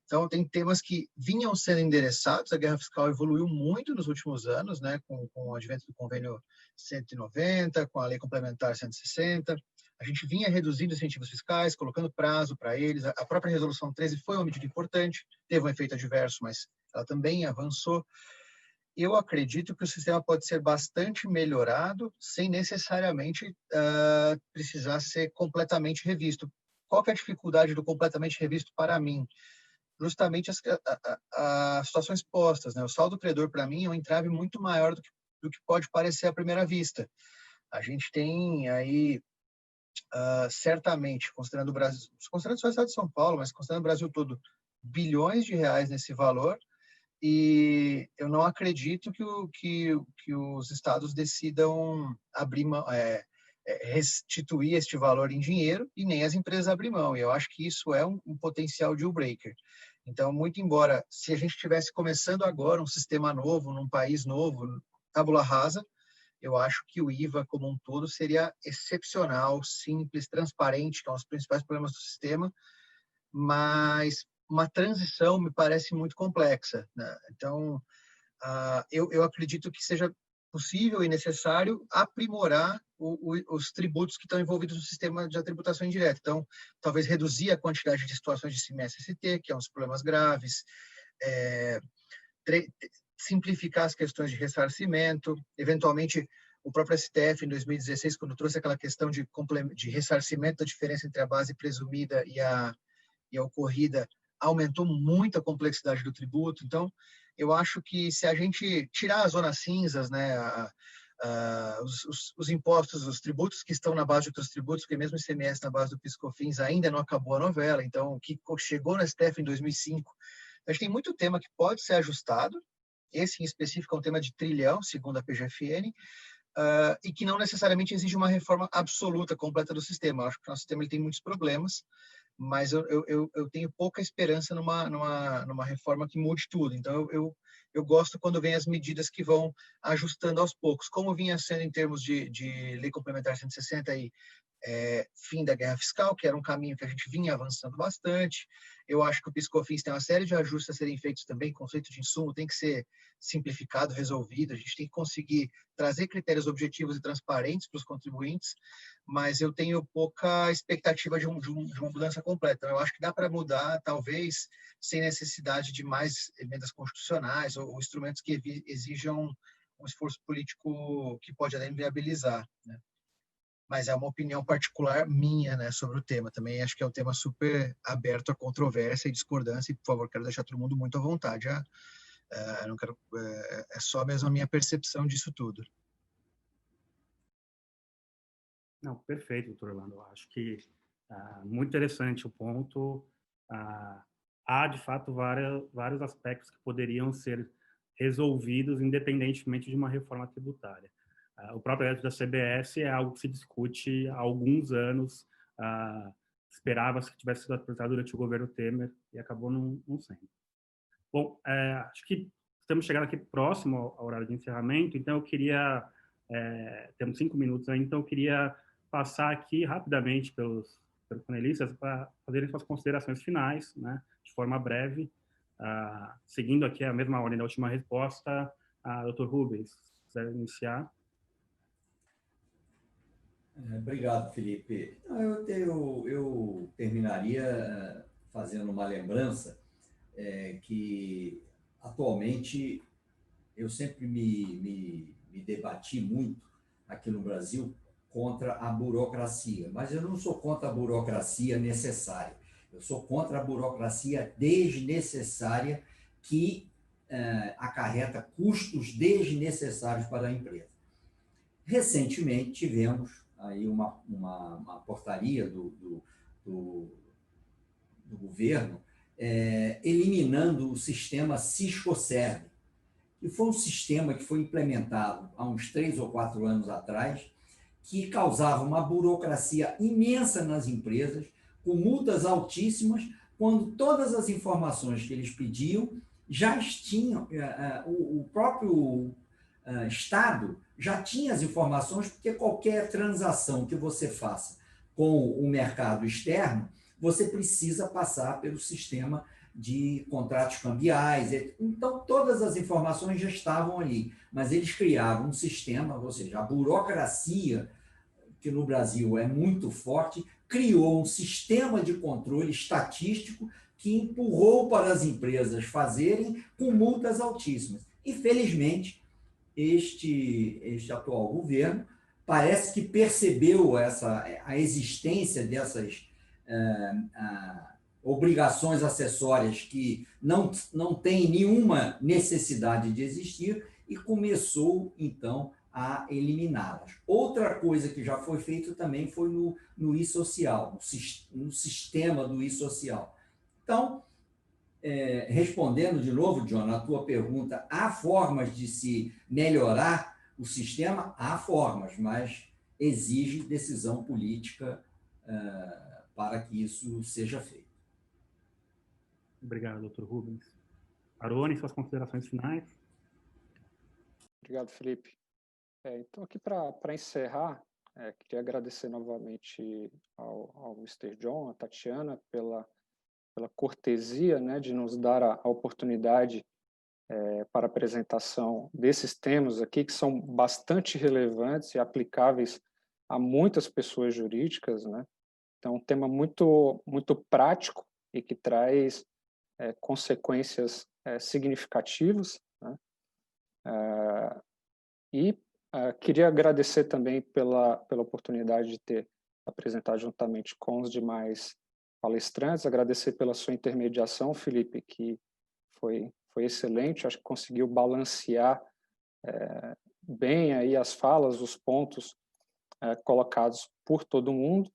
D: Então, tem temas que vinham sendo endereçados, a guerra fiscal evoluiu muito nos últimos anos, né, com o advento do convênio 190, com a lei complementar 160. A gente vinha reduzindo incentivos fiscais, colocando prazo para eles. A própria resolução 13 foi uma medida importante, teve um efeito adverso, mas ela também avançou. Eu acredito que o sistema pode ser bastante melhorado sem necessariamente precisar ser completamente revisto. Qual que é a dificuldade do completamente revisto para mim? Justamente as situações postas, né? O saldo credor, para mim, é um entrave muito maior do que pode parecer à primeira vista. A gente tem aí, certamente, considerando o Brasil, considerando só o estado de São Paulo, mas considerando o Brasil todo, bilhões de reais nesse valor, e eu não acredito que os estados decidam restituir este valor em dinheiro e nem as empresas abrir mão. E eu acho que isso é um potencial deal breaker. Então, muito embora, se a gente estivesse começando agora um sistema novo, num país novo, tábula rasa, eu acho que o IVA como um todo seria excepcional, simples, transparente, que são os principais problemas do sistema, mas uma transição me parece muito complexa, né? Então, eu acredito que seja possível e necessário aprimorar os tributos que estão envolvidos no sistema de tributação indireta. Então, talvez reduzir a quantidade de situações de CMS-ST, que é uns problemas graves, simplificar as questões de ressarcimento, eventualmente o próprio STF, em 2016, quando trouxe aquela questão de ressarcimento da diferença entre a base presumida e a ocorrida, aumentou muito a complexidade do tributo. Então, eu acho que se a gente tirar as zonas cinzas, né, os impostos, os tributos que estão na base de outros tributos, porque mesmo o ICMS na base do PIS/COFINS ainda não acabou a novela, então o que chegou no STF em 2005, a gente tem muito tema que pode ser ajustado. Esse em específico é um tema de trilhão, segundo a PGFN, e que não necessariamente exige uma reforma absoluta, completa do sistema. Eu acho que o nosso sistema ele tem muitos problemas, mas eu tenho pouca esperança numa reforma que mude tudo. Então, eu gosto quando vem as medidas que vão ajustando aos poucos, como vinha sendo em termos de Lei Complementar 160 e fim da guerra fiscal, que era um caminho que a gente vinha avançando bastante. Eu acho que o PIS/COFINS tem uma série de ajustes a serem feitos também, o conceito de insumo tem que ser simplificado, resolvido, a gente tem que conseguir trazer critérios objetivos e transparentes para os contribuintes, mas eu tenho pouca expectativa de uma mudança completa. Então, eu acho que dá para mudar, talvez, sem necessidade de mais emendas constitucionais ou instrumentos que exijam um esforço político que pode até inviabilizar, né? Mas é uma opinião particular minha, né, sobre o tema. Também acho que é um tema super aberto a controvérsia e discordância, e, por favor, quero deixar todo mundo muito à vontade. Não quero, é só mesmo a minha percepção disso tudo.
B: Não, perfeito, doutor Orlando. Eu acho que muito interessante o ponto. Há, de fato, vários aspectos que poderiam ser resolvidos independentemente de uma reforma tributária. O próprio resto da CBS é algo que se discute há alguns anos. Esperava-se que tivesse sido apresentado durante o governo Temer e acabou não sendo. Bom, acho que estamos chegando aqui próximo ao horário de encerramento, então eu queria... temos 5 minutos ainda, então eu queria passar aqui rapidamente pelos panelistas para fazerem suas considerações finais, né, de forma breve, seguindo aqui a mesma ordem da última resposta. Dr. Rubens, se quiser iniciar.
E: Obrigado, Felipe. Eu terminaria fazendo uma lembrança que, atualmente, eu sempre me debati muito aqui no Brasil contra a burocracia, mas eu não sou contra a burocracia necessária, eu sou contra a burocracia desnecessária que acarreta custos desnecessários para a empresa. Recentemente tivemos aí uma portaria do governo eliminando o sistema Cisco-Serve, que foi um sistema que foi implementado há uns 3 ou 4 anos atrás, que causava uma burocracia imensa nas empresas, com multas altíssimas, quando todas as informações que eles pediam já tinham, o próprio Estado já tinha as informações, porque qualquer transação que você faça com o mercado externo, você precisa passar pelo sistema de contratos cambiais. Então, todas as informações já estavam ali, mas eles criaram um sistema, ou seja, a burocracia, que no Brasil é muito forte, criou um sistema de controle estatístico que empurrou para as empresas fazerem com multas altíssimas. E, felizmente, este atual governo parece que percebeu a existência dessas obrigações acessórias que não têm nenhuma necessidade de existir e começou, então, a eliminá-las. Outra coisa que já foi feito também foi no e-social, no sistema do e-social. Então, respondendo de novo, John, a tua pergunta, há formas de se melhorar o sistema? Há formas, mas exige decisão política para que isso seja feito.
B: Obrigado, Dr. Rubens. Aroni, suas considerações finais?
C: Obrigado, Felipe. Então, aqui para encerrar, queria agradecer novamente ao Mr. John, a Tatiana, pela cortesia, né, de nos dar a oportunidade para a apresentação desses temas aqui, que são bastante relevantes e aplicáveis a muitas pessoas jurídicas, né? Então, um tema muito, muito prático e que traz consequências significativas, né? Queria agradecer também pela oportunidade de ter apresentado juntamente com os demais palestrantes, agradecer pela sua intermediação, Felipe, que foi excelente, acho que conseguiu balancear bem aí as falas, os pontos colocados por todo mundo.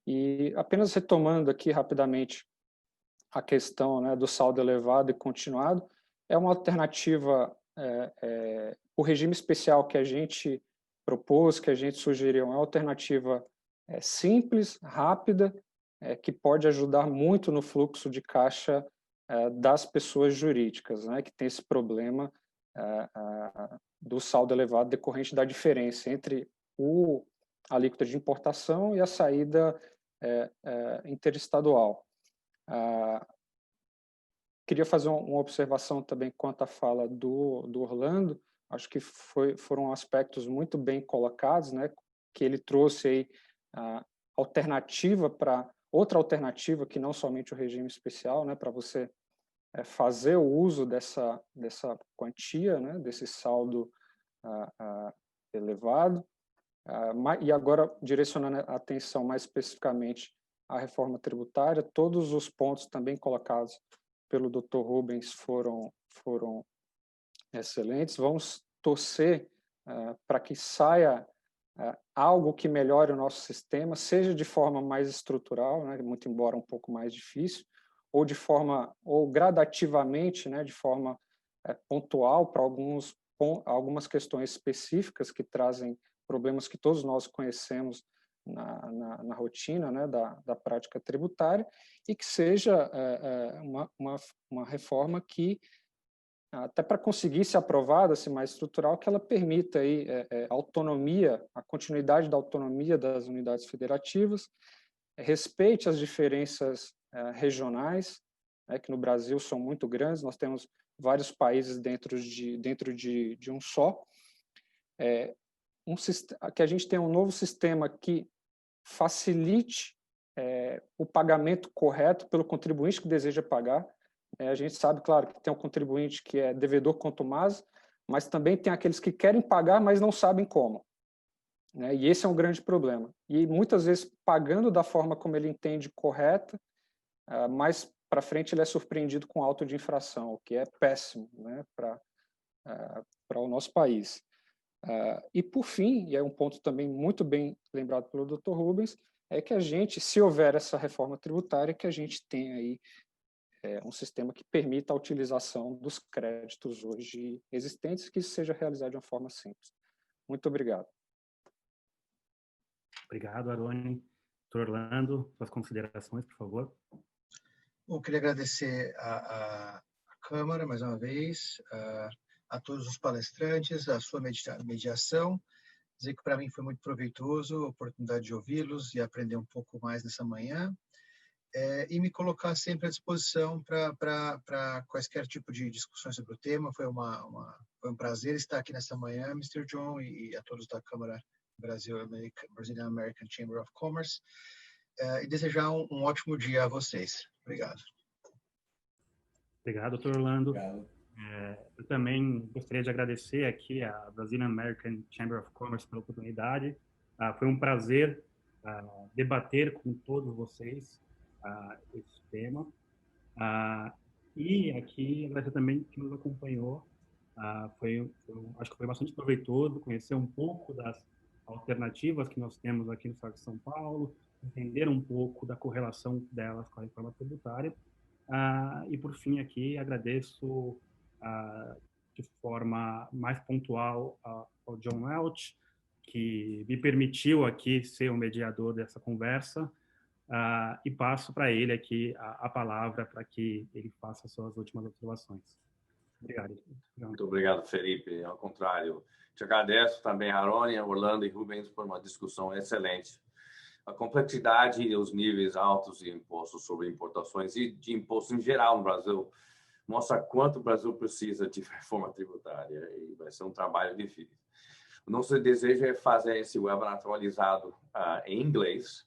C: E apenas retomando aqui rapidamente a questão, né, do saldo elevado e continuado, é uma alternativa, o regime especial que a gente propôs, que a gente sugeriu, é uma alternativa simples, rápida, que pode ajudar muito no fluxo de caixa das pessoas jurídicas, né, que tem esse problema do saldo elevado decorrente da diferença entre a alíquota de importação e a saída interestadual. Queria fazer uma observação também quanto à fala do Orlando. Acho que foram aspectos muito bem colocados, né, que ele trouxe aí outra alternativa que não somente o regime especial, né, para você fazer o uso dessa quantia, né, desse saldo elevado. E agora, direcionando a atenção mais especificamente à reforma tributária, todos os pontos também colocados pelo Dr. Rubens foram excelentes. Vamos torcer para que saia algo que melhore o nosso sistema, seja de forma mais estrutural, né, muito embora um pouco mais difícil, ou gradativamente, né, de forma pontual para algumas questões específicas que trazem problemas que todos nós conhecemos na rotina, né, da prática tributária, e que seja uma reforma que, até para conseguir ser aprovada, ser mais estrutural, que ela permita aí, autonomia, a continuidade da autonomia das unidades federativas, respeite as diferenças regionais, né, que no Brasil são muito grandes, nós temos vários países dentro de um só, que a gente tenha um novo sistema que facilite o pagamento correto pelo contribuinte que deseja pagar. A gente sabe, claro, que tem um contribuinte que é devedor contumaz, mas também tem aqueles que querem pagar, mas não sabem como, né? E esse é um grande problema. E muitas vezes, pagando da forma como ele entende correta, mais para frente ele é surpreendido com auto de infração, o que é péssimo, né, para o nosso país. E, por fim, e é um ponto também muito bem lembrado pelo Dr. Rubens, é que a gente, se houver essa reforma tributária, que a gente tenha aí um sistema que permita a utilização dos créditos hoje existentes, que isso seja realizado de uma forma simples. Muito obrigado.
B: Obrigado, Aroni. Dr. Orlando, suas considerações, por favor.
D: Bom, queria agradecer a Câmara, mais uma vez, a todos os palestrantes, a sua mediação, dizer que para mim foi muito proveitoso a oportunidade de ouvi-los e aprender um pouco mais nessa manhã, e me colocar sempre à disposição para quaisquer tipo de discussões sobre o tema. Foi um prazer estar aqui nessa manhã, Mr. John, e a todos da Câmara Brazilian American Chamber of Commerce, e desejar um ótimo dia a vocês. Obrigado.
B: Obrigado, Dr. Orlando.
E: Obrigado.
B: Eu também gostaria de agradecer aqui a Brazilian American Chamber of Commerce pela oportunidade. Foi um prazer debater com todos vocês esse tema. E aqui agradecer também quem nos acompanhou. Acho que foi bastante proveitoso conhecer um pouco das alternativas que nós temos aqui no estado de São Paulo, entender um pouco da correlação delas com a reforma tributária. E, por fim, aqui agradeço de forma mais pontual ao John Welch, que me permitiu aqui ser o mediador dessa conversa, e passo para ele aqui a palavra para que ele faça suas últimas observações. Obrigado.
A: Muito obrigado, Felipe. Ao contrário, te agradeço também, Haroni, Orlando e Rubens, por uma discussão excelente. A complexidade e os níveis altos de impostos sobre importações e de impostos em geral no Brasil mostra quanto o Brasil precisa de reforma tributária, e vai ser um trabalho difícil. O nosso desejo é fazer esse webinar atualizado em inglês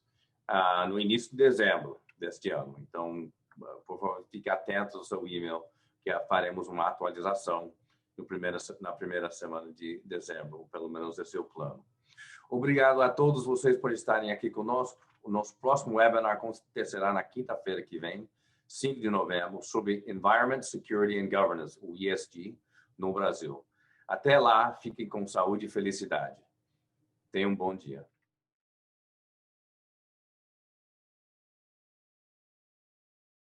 A: no início de dezembro deste ano. Então, por favor, fique atento ao seu e-mail, que faremos uma atualização na primeira semana de dezembro, pelo menos esse é o plano. Obrigado a todos vocês por estarem aqui conosco. O nosso próximo webinar acontecerá na quinta-feira que vem, 5 de novembro, sobre Environment, Security and Governance, o ESG, no Brasil. Até lá, fiquem com saúde e felicidade. Tenham um bom dia.